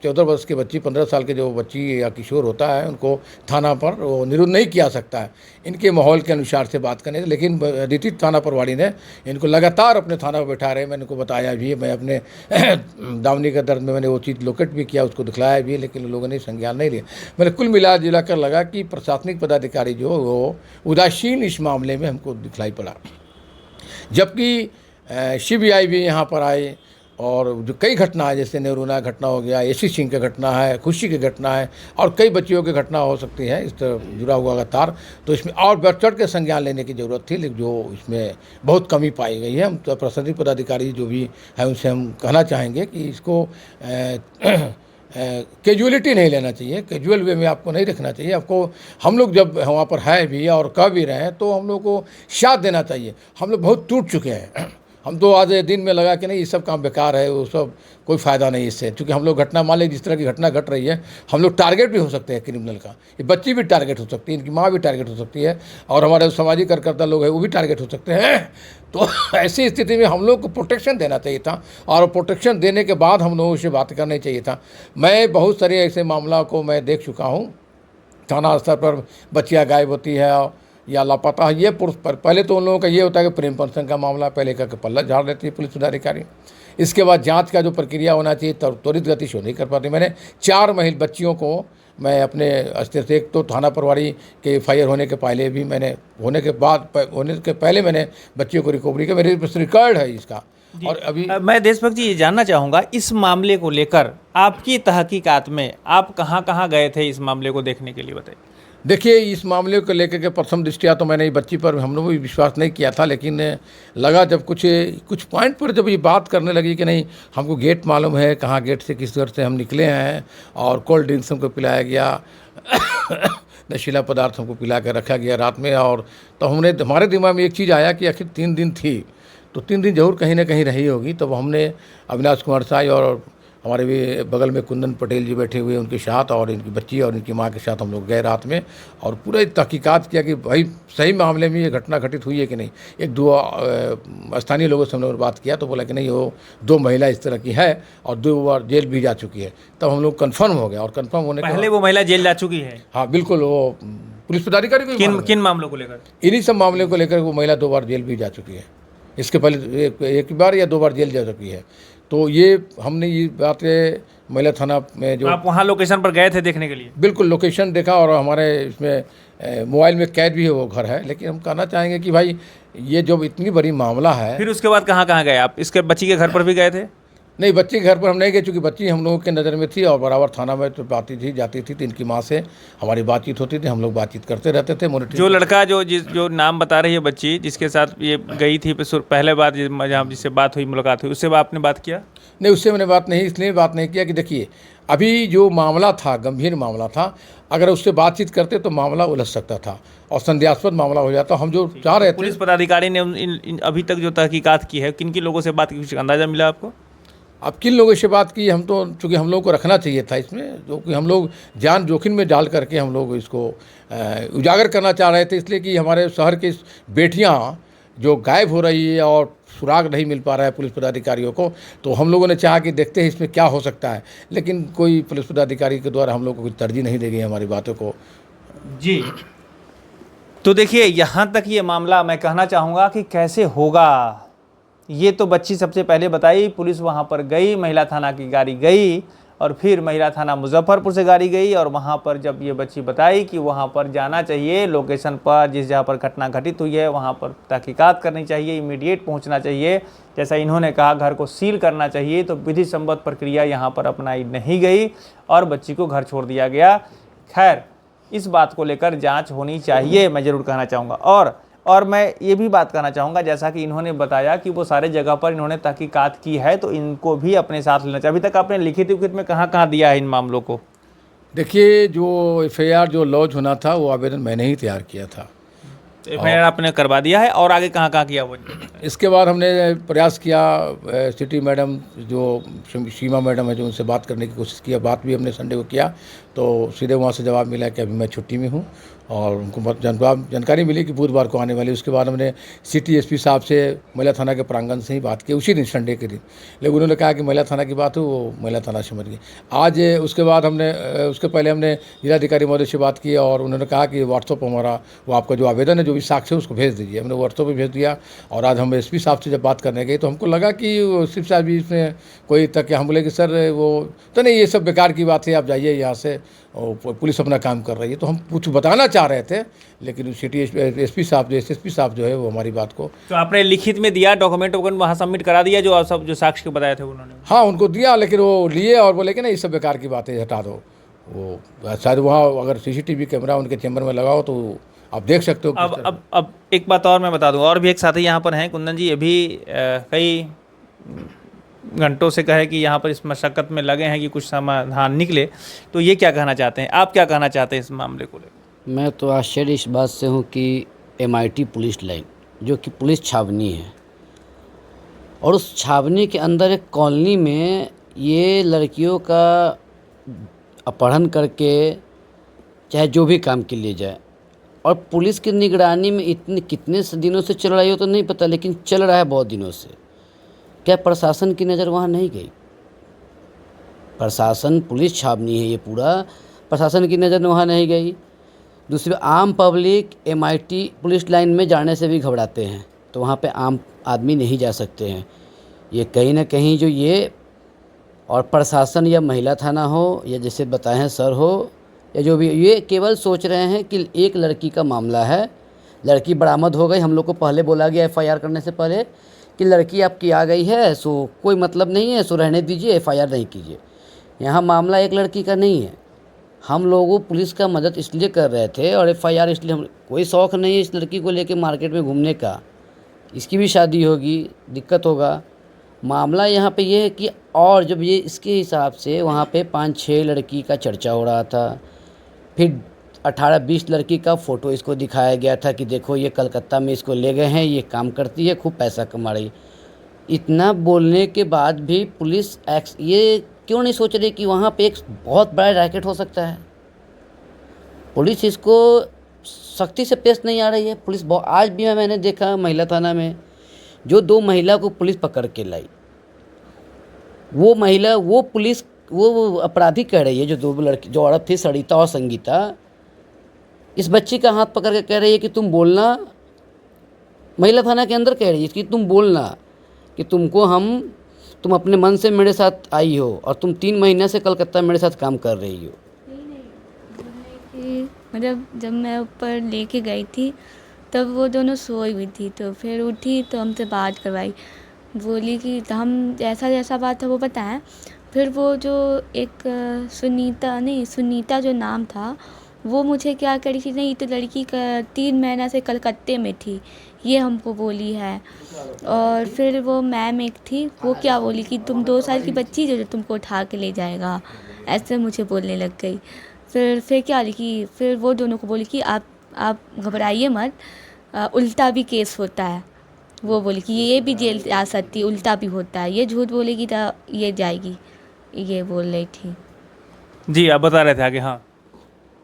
14 वर्ष के बच्ची, 15 साल के जो बच्ची या किशोर होता है उनको थाना पर वो निरुद्ध नहीं किया सकता है इनके माहौल के अनुसार से बात करने से। लेकिन रीति थाना प्रभारी ने इनको लगातार अपने थाना पर बैठा रहे। मैंने इनको बताया भी, मैं अपने दावनी के दर्द में मैंने वो चीज़ लोकेट भी किया, उसको दिखलाया भी, लेकिन लोगों ने संज्ञान नहीं लिया। मैंने कुल मिला जुला कर लगा कि प्रशासनिक पदाधिकारी जो वो उदासीन इस मामले में हमको दिखलाई पड़ा। जबकि CBI भी यहाँ पर आए और जो कई घटना है, जैसे नेहरूना घटना हो गया, AC सिंह का घटना है, खुशी की घटना है और कई बच्चियों की घटना हो सकती है इस तरह जुड़ा हुआ लगातार, तो इसमें और बढ़ चढ़ के संज्ञान लेने की ज़रूरत थी, लेकिन जो इसमें बहुत कमी पाई गई है। हम तो प्रशासनिक पदाधिकारी जो भी है उनसे हम कहना चाहेंगे कि इसको कैजुअलिटी नहीं लेना चाहिए, कैजुअल वे में आपको नहीं रखना चाहिए। आपको हम लोग जब वहाँ पर है भी और कह भी रहे हैं तो हम लोग को साथ देना चाहिए। हम लोग बहुत टूट चुके हैं। हम तो आज दिन में लगा कि नहीं ये सब काम बेकार है, वो सब कोई फ़ायदा नहीं इससे, क्योंकि हम लोग घटना मान लें जिस तरह की घटना घट रही है, हम लोग टारगेट भी हो सकते हैं क्रिमिनल का। ये बच्ची भी टारगेट हो सकती है, इनकी माँ भी टारगेट हो सकती है और हमारे सामाजिक कार्यकर्ता लोग हैं वो भी टारगेट हो सकते हैं। तो ऐसी स्थिति में हम लोग को प्रोटेक्शन देना चाहिए था और प्रोटेक्शन देने के बाद हम लोगों से बात करनी चाहिए था। मैं बहुत सारे ऐसे मामला को मैं देख चुका हूँ, थाना स्तर पर बच्चियाँ गायब होती है या लापता है। ये पहले तो उन लोगों का ये होता है कि प्रेम प्रसंग का मामला पहले करके पल्ला झाड़ देती है पुलिस पदाधिकारी। इसके बाद जांच का जो प्रक्रिया होना चाहिए त्वरित गति से नहीं कर पाती। मैंने 4 महिला बच्चियों को मैं अपने स्तर से, एक तो थाना प्रभारी के FIR होने के पहले भी मैंने, होने के पहले मैंने बच्चियों को रिकवरी का मेरे पास रिकॉर्ड है इसका। और अभी मैं देशभक्त जी ये जानना चाहूँगा, इस मामले को लेकर आपकी तहकीकात में आप कहाँ कहाँ गए थे इस मामले को देखने के लिए, बताइए। देखिए, इस मामले को लेकर के प्रथम दृष्टिया तो मैंने बच्ची पर हम लोग भी विश्वास नहीं किया था, लेकिन लगा जब कुछ पॉइंट पर जब ये बात करने लगी कि नहीं हमको गेट मालूम है, कहाँ गेट से किस घर से हम निकले हैं और कोल्ड ड्रिंक्स हमको पिलाया गया नशीला पदार्थ हमको पिला कर रखा गया रात में। और तो हमारे दिमाग में एक चीज़ आया कि आखिर 3 दिन थी तो 3 दिन जरूर कहीं ना कहीं रही होगी। तब हमने अविनाश कुमार साई और हमारे भी बगल में कुंदन पटेल जी बैठे हुए उनके साथ और इनकी बच्ची और इनकी माँ के साथ हम लोग गए रात में और पूरा तहकीकात किया कि भाई सही मामले में ये घटना घटित हुई है कि नहीं। 1-2 स्थानीय लोगों से हम लोगों ने बात किया तो बोला कि नहीं वो 2 महिला इस तरह की है और 2 बार जेल भी जा चुकी है। तब हम लोग कन्फर्म हो गया और कन्फर्म होने के पहले वो महिला जेल जा चुकी है? हाँ बिल्कुल, वो पुलिस पदाधिकारी को किन मामलों को लेकर? इन्हीं सब मामले को लेकर वो महिला 2 बार जेल भी जा चुकी है। इसके पहले एक बार या 2 बार जेल जा चुकी है। तो ये हमने ये बातें महिला थाना में जो आप वहाँ लोकेशन पर गए थे देखने के लिए? बिल्कुल, लोकेशन देखा और हमारे इसमें मोबाइल में कैद भी है वो घर है। लेकिन हम कहना चाहेंगे कि भाई ये जो इतनी बड़ी मामला है। फिर उसके बाद कहाँ कहाँ गए आप? इसके बच्ची के घर पर भी गए थे? नहीं, बच्ची के घर पर हम नहीं गए, चूँकि बच्ची हम लोगों के नज़र में थी और बराबर थाना में तो आती थी जाती थी, तो इनकी माँ से हमारी बातचीत होती थी, हम लोग बातचीत करते रहते थे। जो लड़का जो नाम बता रही है बच्ची जिसके साथ ये गई थी पहले बात जहाँ जिससे बात हुई, मुलाकात हुई, उससे आपने बात किया? नहीं, उससे मैंने बात नहीं, इसलिए बात नहीं किया कि देखिए अभी जो मामला था गंभीर मामला था, अगर उससे बातचीत करते तो मामला उलझ सकता था और संदेहास्पद मामला हो जाता। हम जो चाह रहे थे, पुलिस पदाधिकारी ने अभी तक जो तहकीकात की है, किन किन लोगों से बात की, कुछ अंदाजा मिला आपको? अब किन लोगों से बात की, हम तो चूँकि हम लोग को रखना चाहिए था इसमें, जो कि हम लोग जान जोखिम में डाल करके हम लोग इसको उजागर करना चाह रहे थे, इसलिए कि हमारे शहर की बेटियां जो गायब हो रही है और सुराग नहीं मिल पा रहा है पुलिस पदाधिकारियों को, तो हम लोगों ने चाहा कि देखते हैं इसमें क्या हो सकता है। लेकिन कोई पुलिस पदाधिकारी के द्वारा हम लोग को कुछ तरजीह नहीं दी गई हमारी बातों को। जी, तो देखिए यहाँ तक ये मामला मैं कहना चाहूँगा कि कैसे होगा। ये तो बच्ची सबसे पहले बताई, पुलिस वहाँ पर गई, महिला थाना की गाड़ी गई और फिर महिला थाना मुजफ्फरपुर से गाड़ी गई और वहाँ पर जब ये बच्ची बताई कि वहाँ पर जाना चाहिए, लोकेशन पर जिस जगह पर घटना घटित हुई है वहाँ पर तहकीकात करनी चाहिए, इमीडिएट पहुँचना चाहिए, जैसा इन्होंने कहा घर को सील करना चाहिए, तो विधि सम्मत प्रक्रिया यहाँ पर अपनाई नहीं गई और बच्ची को घर छोड़ दिया गया। खैर, इस बात को लेकर जाँच होनी चाहिए, मैं ज़रूर कहना चाहूँगा। और मैं ये भी बात कहना चाहूँगा, जैसा कि इन्होंने बताया कि वो सारे जगह पर इन्होंने तहकीकात की है, तो इनको भी अपने साथ लेना चाहिए। अभी तक आपने लिखित में कहाँ दिया है इन मामलों को? देखिए, जो FIR जो लॉन्च होना था वो आवेदन मैंने ही तैयार किया था एफआईआर आपने करवा दिया है और आगे कहाँ कहाँ किया वो? इसके बाद हमने प्रयास किया, सिटी मैडम जो सीमा मैडम है जो उनसे बात करने की कोशिश किया, बात भी हमने संडे को किया, तो सीधे वहाँ से जवाब मिला कि अभी मैं छुट्टी में हूँ और उनको जानकारी मिली कि बुधवार को आने वाली। उसके बाद हमने सिटी एसपी साहब से महिला थाना के प्रांगण से ही बात की उसी दिन संडे के दिन, लेकिन उन्होंने कहा कि महिला थाना की बात हो, वो महिला थाना समझ गए। आज उसके बाद हमने उसके पहले हमने जिलाधिकारी महोदय से बात की और उन्होंने कहा कि व्हाट्सअप हमारा वो आपका जो आवेदन है जो भी साक्ष्य है उसको भेज दीजिए। हमने व्हाट्सअप पर भेज दिया और आज हम एसपी साहब से जब बात करने गए तो हमको लगा कि सिर्फ साहब भी इसमें कोई तक हम बोले कि सर वो तो नहीं, ये सब बेकार की बात है, आप जाइए यहाँ से, और पुलिस अपना काम कर रही है। तो हम कुछ बताना चाह रहे थे, लेकिन सिटी एसपी साहब जो एसएसपी साहब जो है वो हमारी बात को, तो आपने लिखित में दिया, डॉक्यूमेंट वगैरह वहाँ सबमिट करा दिया जो आप सब जो साक्ष्य बताए थे उन्होंने? हाँ उनको दिया, लेकिन वो लिए और बोले कि नहीं, ये सब बेकार की बातें हटा दो। वो शायद वहाँ अगर सीसीटीवी कैमरा उनके चैम्बर में लगाओ तो आप देख सकते हो। अब एक बात और मैं बता दूं, और भी एक साथी यहाँ पर हैं, कुंदन जी, ये भी कई घंटों से कहे कि यहाँ पर इस मशक्क़त में लगे हैं कि कुछ समाधान निकले, तो ये क्या कहना चाहते हैं, आप क्या कहना चाहते हैं इस मामले को लेकर? मैं तो आश्चर्य इस बात से हूँ कि MIT पुलिस लाइन जो कि पुलिस छावनी है और उस छावनी के अंदर एक कॉलोनी में ये लड़कियों का अपहरण करके चाहे जो भी काम के लिए जाए, और पुलिस की निगरानी में इतने कितने दिनों से चल रही हो तो नहीं पता, लेकिन चल रहा है बहुत दिनों से। क्या प्रशासन की नज़र वहाँ नहीं गई? प्रशासन, पुलिस छावनी है ये पूरा, प्रशासन की नज़र वहाँ नहीं गई। दूसरी आम पब्लिक MIT पुलिस लाइन में जाने से भी घबराते हैं, तो वहाँ पे आम आदमी नहीं जा सकते हैं। ये कहीं ना कहीं जो ये और प्रशासन या महिला थाना हो या जैसे बताए हैं सर हो या जो भी, ये केवल सोच रहे हैं कि एक लड़की का मामला है, लड़की बरामद हो गई, हम लोग को पहले बोला गया FIR करने से पहले कि लड़की आपकी आ गई है, सो कोई मतलब नहीं है, सो रहने दीजिए, FIR नहीं कीजिए। यहाँ मामला एक लड़की का नहीं है। हम लोगों पुलिस का मदद इसलिए कर रहे थे और FIR इसलिए, हम कोई शौक़ नहीं है इस लड़की को लेके मार्केट में घूमने का, इसकी भी शादी होगी, दिक्कत होगा। मामला यहाँ पे ये है कि और जब ये इसके हिसाब से वहाँ पे 5-6 लड़की का चर्चा हो रहा था, फिर 18-20 लड़की का फ़ोटो इसको दिखाया गया था कि देखो ये कलकत्ता में इसको ले गए हैं, ये काम करती है, खूब पैसा कमा रही। इतना बोलने के बाद भी पुलिस ये क्यों नहीं सोच रही कि वहाँ पे एक बहुत बड़ा रैकेट हो सकता है? पुलिस इसको सख्ती से पेश नहीं आ रही है। पुलिस आज भी मैंने देखा महिला थाना में जो 2 महिला को पुलिस पकड़ के लाई, वो महिला, वो पुलिस, वो अपराधी कह रही है, जो 2 लड़की, जो औरत थी सरिता और संगीता, इस बच्ची का हाथ पकड़ के कह रही है कि तुम बोलना, महिला थाना के अंदर कह रही है कि तुम बोलना कि तुम अपने मन से मेरे साथ आई हो और तुम 3 महीने से कलकत्ता मेरे साथ काम कर रही हो। मतलब जब मैं ऊपर लेके गई थी तब वो दोनों सोई हुई थी, तो फिर उठी तो हमसे बात करवाई, बोली कि हम जैसा जैसा बात था वो बताएं। फिर वो जो एक सुनीता जो नाम था, वो मुझे क्या करी थी, नहीं तो लड़की का 3 महीना से कलकत्ते में थी, ये हमको बोली है। और फिर वो मैम एक थी, वो क्या बोली कि तुम 2 साल की बच्ची जो तुमको उठा के ले जाएगा, ऐसे मुझे बोलने लग गई। फिर क्या लिखी, फिर वो दोनों को बोली कि आप घबराइए मत, उल्टा भी केस होता है। वो बोली कि ये भी जेल जा सकती, उल्टा भी होता है, ये झूठ बोलेगी तो ये जाएगी, ये बोल रही थी। जी आप बता रहे थे आगे। हाँ,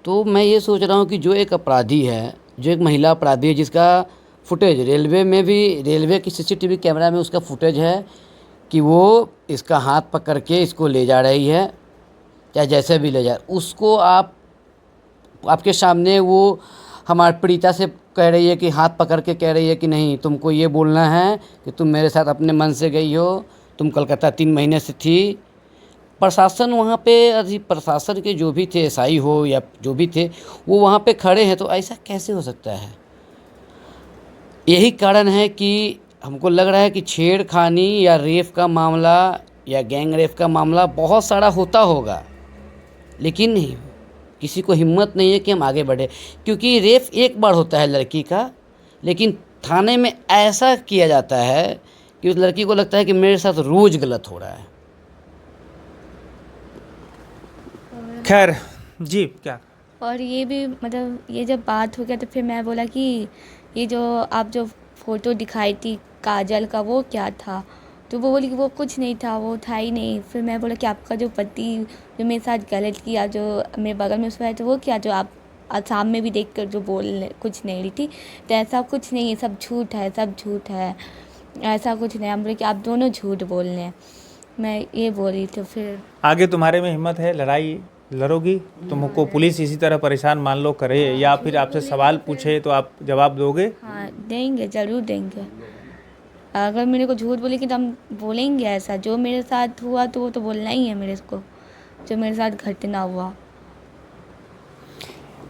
तो मैं ये सोच रहा हूँ कि जो एक अपराधी है, जो एक महिला अपराधी है, जिसका फुटेज रेलवे में भी, रेलवे की CCTV कैमरा में उसका फुटेज है कि वो इसका हाथ पकड़ के इसको ले जा रही है, चाहे जैसे भी ले जाए, उसको आपके सामने वो हमारी पीड़िता से कह रही है कि हाथ पकड़ के कह रही है कि नहीं, तुमको ये बोलना है कि तुम मेरे साथ अपने मन से गई हो, तुम कलकत्ता 3 महीने से थी। प्रशासन वहाँ पे, प्रशासन के जो भी थे, SI हो या जो भी थे, वो वहाँ पे खड़े हैं, तो ऐसा कैसे हो सकता है? यही कारण है कि हमको लग रहा है कि छेड़खानी या रेप का मामला या गैंग रेप का मामला बहुत सारा होता होगा, लेकिन नहीं, किसी को हिम्मत नहीं है कि हम आगे बढ़े, क्योंकि रेप एक बार होता है लड़की का, लेकिन थाने में ऐसा किया जाता है कि उस लड़की को लगता है कि मेरे साथ रोज़ गलत हो रहा है। खैर जी, क्या? और ये भी मतलब ये जब बात हो गया तो फिर मैं बोला कि ये जो आप जो फ़ोटो दिखाई थी काजल का वो क्या था? तो वो बोली कि वो कुछ नहीं था, वो था ही नहीं। फिर मैं बोला कि आपका जो पति जो मेरे साथ गलत किया, जो मेरे बगल में सोया था, वो क्या जो आप सामने भी देख कर जो कुछ नहीं रही थी? तो ऐसा कुछ नहीं है, सब झूठ है, सब झूठ है, ऐसा कुछ नहीं। हम बोले कि आप दोनों झूठ बोल रहे हैं। मैं ये बोली तो फिर आगे तुम्हारे में हिम्मत है, लड़ाई लड़ोगी? तुमको पुलिस इसी तरह परेशान मान लो करे या फिर आपसे सवाल पूछे तो आप जवाब दोगे? हाँ देंगे, ज़रूर देंगे। अगर मेरे को झूठ बोलेगी तो हम बोलेंगे ऐसा, जो मेरे साथ हुआ तो वो तो बोलना ही है मेरे को, जो मेरे साथ घटना हुआ।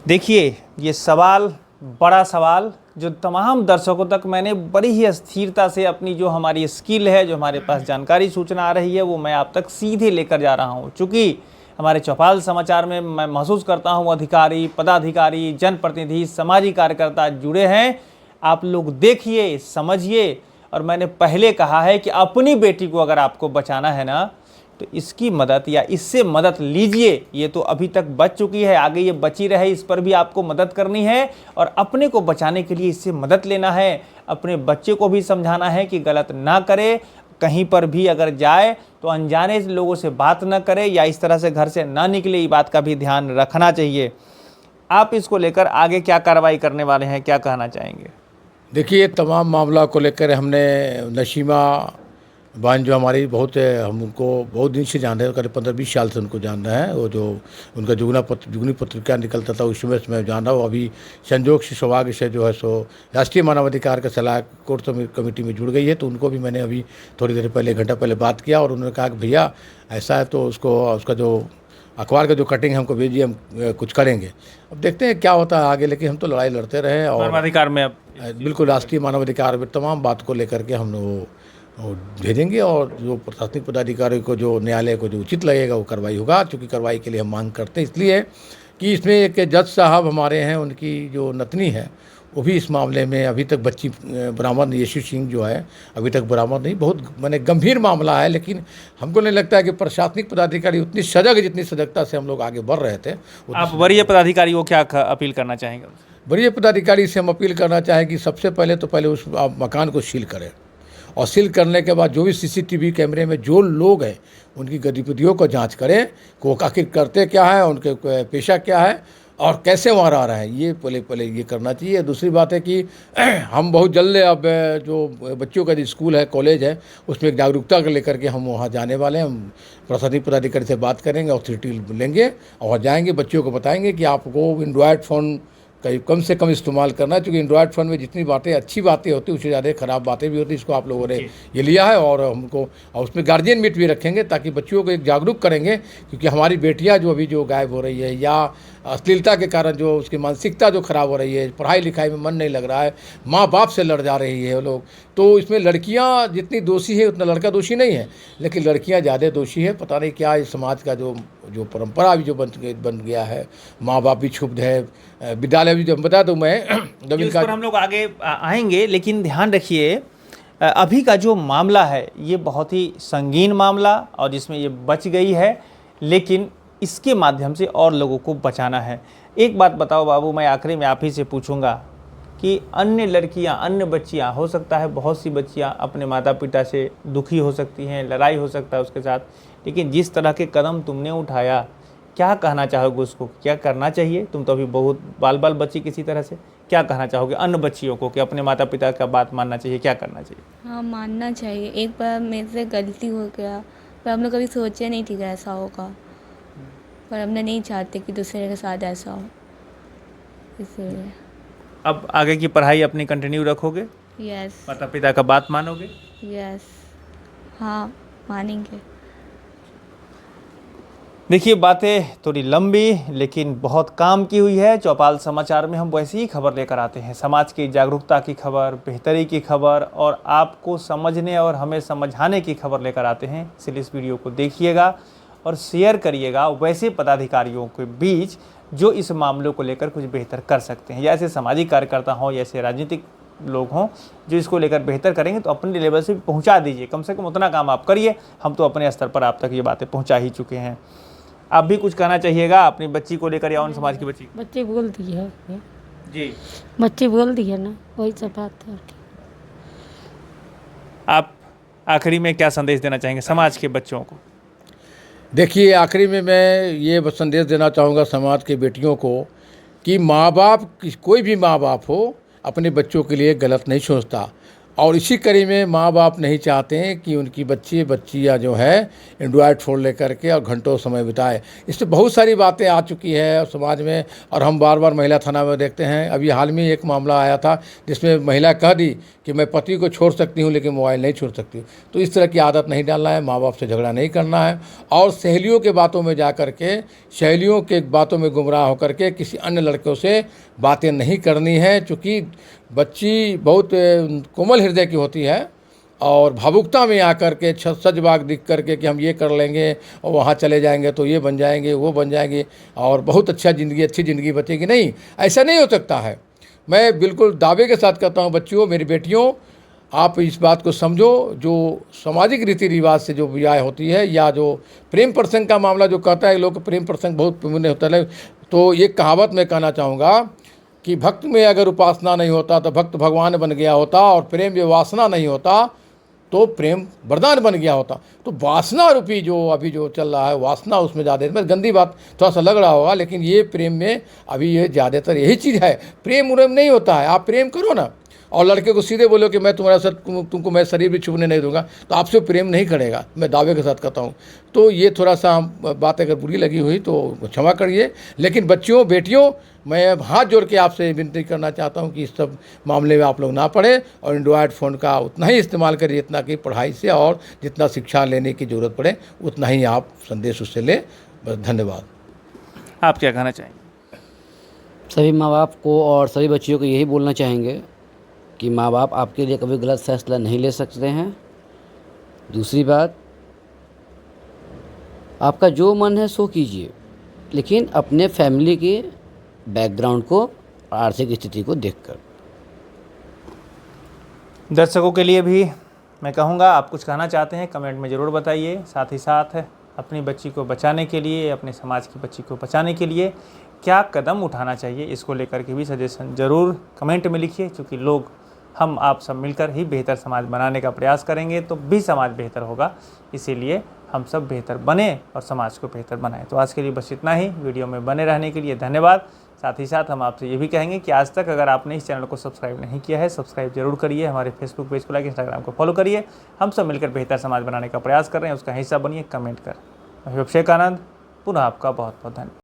देखिए, ये सवाल बड़ा सवाल जो तमाम दर्शकों तक मैंने बड़ी ही स्थिरता से अपनी जो हमारी स्किल है, जो हमारे पास जानकारी सूचना आ रही है, वो मैं आप तक सीधे लेकर जा रहा हूँ। चूँकि हमारे चौपाल समाचार में मैं महसूस करता हूँ अधिकारी, पदाधिकारी, जनप्रतिनिधि, सामाजिक कार्यकर्ता जुड़े हैं। आप लोग देखिए, समझिए। और मैंने पहले कहा है कि अपनी बेटी को अगर आपको बचाना है ना, तो इसकी मदद या इससे मदद लीजिए। ये तो अभी तक बच चुकी है, आगे ये बची रहे, इस पर भी आपको मदद करनी है। और अपने को बचाने के लिए इससे मदद लेना है। अपने बच्चे को भी समझाना है कि गलत ना करे, कहीं पर भी अगर जाए तो अनजाने लोगों से बात ना करे या इस तरह से घर से ना निकले, ये बात का भी ध्यान रखना चाहिए। आप इसको लेकर आगे क्या कार्रवाई करने वाले हैं, क्या कहना चाहेंगे? देखिए, तमाम मामला को लेकर हमने नशीमा बान जो हमारी बहुत हम उनको बहुत दिन से जान रहे हैं, करीब 15-20 साल से उनको जान रहे हैं। वो जो उनका जुगनी पत्रिका निकलता था उस समय से मैं जान रहा हूँ। अभी संजोग से सौभाग्य से जो है सो राष्ट्रीय मानवाधिकार का सलाह कोर कमेटी में जुड़ गई है। तो उनको भी मैंने अभी थोड़ी देर पहले, घंटा पहले बात किया और उन्होंने कहा कि भैया ऐसा है तो उसका जो अखबार का जो कटिंग हमको भेजिए, हम कुछ करेंगे। अब देखते हैं क्या होता है आगे, लेकिन हम तो लड़ाई लड़ते रहे। और मानवाधिकार में अब बिल्कुल राष्ट्रीय मानवाधिकार में तमाम बात को लेकर के हम वो भेजेंगे और जो प्रशासनिक पदाधिकारी को, जो न्यायालय को जो उचित लगेगा वो कार्रवाई होगा। चूँकि कार्रवाई के लिए हम मांग करते हैं इसलिए कि इसमें एक जज साहब हमारे हैं, उनकी जो नतनी है वो भी इस मामले में अभी तक बच्ची बरामद नहीं, यशु सिंह जो है अभी तक बरामद नहीं। बहुत माने गंभीर मामला है, लेकिन हमको नहीं लगता है कि प्रशासनिक पदाधिकारी उतनी सजग, जितनी सजगता से हम लोग आगे बढ़ रहे थे। आप वरीय पदाधिकारी को क्या अपील करना चाहेंगे? वरीय पदाधिकारी से हम अपील करना चाहें कि सबसे पहले उस मकान को सील करें और सील करने के बाद जो भी सीसीटीवी कैमरे में जो लोग हैं उनकी गतिविधियों को जांच करें कि वो आखिर करते क्या है, उनके पेशा क्या है और कैसे वहाँ रह रहा है। ये पहले ये करना चाहिए। दूसरी बात है कि हम बहुत जल्द अब जो बच्चों का जो स्कूल है, कॉलेज है, उसमें एक जागरूकता को लेकर के हम वहाँ जाने वाले हैं। हम प्रशासनिक पदाधिकारी से बात करेंगे, ऑथोरिटी लेंगे और जाएंगे, बच्चों को बताएंगे कि आपको एंड्रॉयड फ़ोन कम से कम इस्तेमाल करना है। क्योंकि एंड्रॉयड फ़ोन में जितनी बातें अच्छी बातें होती हैं उससे ज़्यादा ख़राब बातें भी होती हैं। इसको आप लोगों ने ये लिया है और हमको और उसमें गार्जियन मीट भी रखेंगे ताकि बच्चियों को एक जागरूक करेंगे। क्योंकि हमारी बेटियां जो अभी जो गायब हो रही है या अश्लीलता के कारण जो उसकी मानसिकता जो ख़राब हो रही है, पढ़ाई लिखाई में मन नहीं लग रहा है, माँ बाप से लड़ जा रही है वो लोग, तो इसमें लड़कियाँ जितनी दोषी है उतना लड़का दोषी नहीं है, लेकिन लड़कियाँ ज़्यादा दोषी है। पता नहीं क्या इस समाज का जो परंपरा भी जो बन गया है। माँ बाप भी क्षुब्ध है, विद्यालय भी, जब बता दूँ मैं जब इस पर हम लोग आगे आएंगे, लेकिन ध्यान रखिए अभी का जो मामला है ये बहुत ही संगीन मामला और जिसमें ये बच गई है, लेकिन इसके माध्यम से और लोगों को बचाना है। एक बात बताओ बाबू, मैं आखिरी में आप ही से पूछूंगा कि अन्य लड़कियां, अन्य बच्चियां, हो सकता है बहुत सी बच्चियां अपने माता पिता से दुखी हो सकती हैं, लड़ाई हो सकता है उसके साथ, लेकिन जिस तरह के कदम तुमने उठाया, क्या कहना चाहोगे उसको? क्या करना चाहिए? तुम तो अभी बहुत बाल बच्ची किसी तरह से, क्या कहना चाहोगे अन्य बच्चियों को कि अपने माता पिता का बात मानना चाहिए, क्या करना चाहिए? हाँ मानना चाहिए। एक बार मेरे से गलती हो गया, पर हम लोग कभी सोचे नहीं थी कि ऐसा होगा, पर हमने नहीं चाहते कि दूसरे के साथ ऐसा हो, इसलिए। अब आगे की पढ़ाई अपनी कंटिन्यू रखोगे? यस माता पिता का बात मानोगे? यस, हाँ मानेंगे। देखिए, बातें थोड़ी लंबी लेकिन बहुत काम की हुई है। चौपाल समाचार में हम वैसी ही खबर लेकर आते हैं, समाज की जागरूकता की खबर, बेहतरी की खबर और आपको समझने और हमें समझाने की खबर लेकर आते हैं। इसलिए इस वीडियो को देखिएगा और शेयर करिएगा वैसे पदाधिकारियों के बीच जो इस मामलों को लेकर कुछ बेहतर कर सकते हैं, या ऐसे सामाजिक कार्यकर्ता हों या ऐसे राजनीतिक लोग हों जो इसको लेकर बेहतर करेंगे, तो अपने लेवल से पहुंचा दीजिए। कम से कम उतना काम आप करिए, हम तो अपने स्तर पर आप तक ये बातें पहुंचा ही चुके हैं। आप भी कुछ कहना चाहिएगा अपनी बच्ची को लेकर या उन समाज की बच्ची? बच्चे बोल दी है जी। बच्चे बोल दिए ना, वही सब बात है। आप आखिरी में क्या संदेश देना चाहेंगे समाज के बच्चों को? देखिए, आखिरी में मैं ये संदेश देना चाहूँगा समाज के बेटियों को कि माँ बाप, कोई भी माँ बाप हो, अपने बच्चों के लिए गलत नहीं सोचता। और इसी कड़ी में माँ बाप नहीं चाहते हैं कि उनकी बच्चियाँ जो है एंड्रॉयड फ़ोन लेकर के और घंटों समय बिताए। इससे बहुत सारी बातें आ चुकी है समाज में, और हम बार बार महिला थाना में देखते हैं। अभी हाल में एक मामला आया था जिसमें महिला कह दी कि मैं पति को छोड़ सकती हूँ लेकिन मोबाइल नहीं छोड़ सकती। तो इस तरह की आदत नहीं डालना है, माँ बाप से झगड़ा नहीं करना है, और सहेलियों के बातों में जा कर के, सहेलियों के बातों में गुमराह होकर के किसी अन्य लड़कों से बातें नहीं करनी है। चूँकि बच्ची बहुत कोमल हृदय की होती है, और भावुकता में आकर के सजबाग दिख करके कि हम ये कर लेंगे और वहाँ चले जाएंगे तो ये बन जाएंगे, वो बन जाएंगे, और बहुत अच्छी ज़िंदगी बचेगी। नहीं, ऐसा नहीं हो सकता है। मैं बिल्कुल दावे के साथ कहता हूँ, बच्चियों, मेरी बेटियों, आप इस बात को समझो, जो सामाजिक रीति रिवाज से जो ब्याह होती है, या जो प्रेम प्रसंग का मामला जो कहता है लोग, प्रेम प्रसंग बहुत पुण्य होता है, तो ये कहावत मैं कहना चाहूँगा कि भक्त में अगर उपासना नहीं होता तो भक्त भगवान बन गया होता, और प्रेम में वासना नहीं होता तो प्रेम वरदान बन गया होता। तो वासना रूपी जो अभी जो चल रहा है, वासना उसमें ज़्यादा, मैं गंदी बात थोड़ा सा लग रहा होगा, लेकिन ये प्रेम में अभी ये ज़्यादातर यही चीज़ है। प्रेम उरेम नहीं होता है, आप प्रेम करो ना, और लड़के को सीधे बोलो कि मैं तुम्हारा साथ, तुमको मैं शरीर भी छूने नहीं दूंगा, तो आपसे प्रेम नहीं करेगा, मैं दावे के साथ कहता हूँ। तो ये थोड़ा सा बात अगर बुरी लगी हुई तो क्षमा करिए, लेकिन बच्चियों, बेटियों, मैं हाथ जोड़ के आपसे विनती करना चाहता हूँ कि इस सब मामले में आप लोग ना पड़े, और एंड्रॉयड फ़ोन का उतना ही इस्तेमाल करिए जितना कि पढ़ाई से, और जितना शिक्षा लेने की ज़रूरत पड़े उतना ही आप संदेश उससे लें। बस, धन्यवाद। आप क्या कहना चाहेंगे? सभी माँ बाप को और सभी बच्चियों को यही बोलना चाहेंगे कि माँ बाप आपके लिए कभी गलत फैसला नहीं ले सकते हैं। दूसरी बात, आपका जो मन है सो कीजिए, लेकिन अपने फैमिली के बैकग्राउंड को और आर्थिक स्थिति को देखकर। दर्शकों के लिए भी मैं कहूँगा, आप कुछ कहना चाहते हैं कमेंट में ज़रूर बताइए। साथ ही साथ अपनी बच्ची को बचाने के लिए, अपने समाज की बच्ची को बचाने के लिए क्या कदम उठाना चाहिए, इसको लेकर के भी सजेशन ज़रूर कमेंट में लिखिए। क्योंकि लोग, हम आप सब मिलकर ही बेहतर समाज बनाने का प्रयास करेंगे तो भी समाज बेहतर होगा। इसीलिए हम सब बेहतर बने और समाज को बेहतर बनाएं। तो आज के लिए बस इतना ही। वीडियो में बने रहने के लिए धन्यवाद। साथ ही साथ हम आपसे ये भी कहेंगे कि आज तक अगर आपने इस चैनल को सब्सक्राइब नहीं किया है, सब्सक्राइब जरूर करिए। हमारे फेसबुक पेज को लाइक, इंस्टाग्राम को फॉलो करिए। हम सब मिलकर बेहतर समाज बनाने का प्रयास कर रहे हैं, उसका हिस्सा बनिए। कमेंट कर। मैं अभिषेक आनंद, पुनः आपका बहुत बहुत धन्यवाद।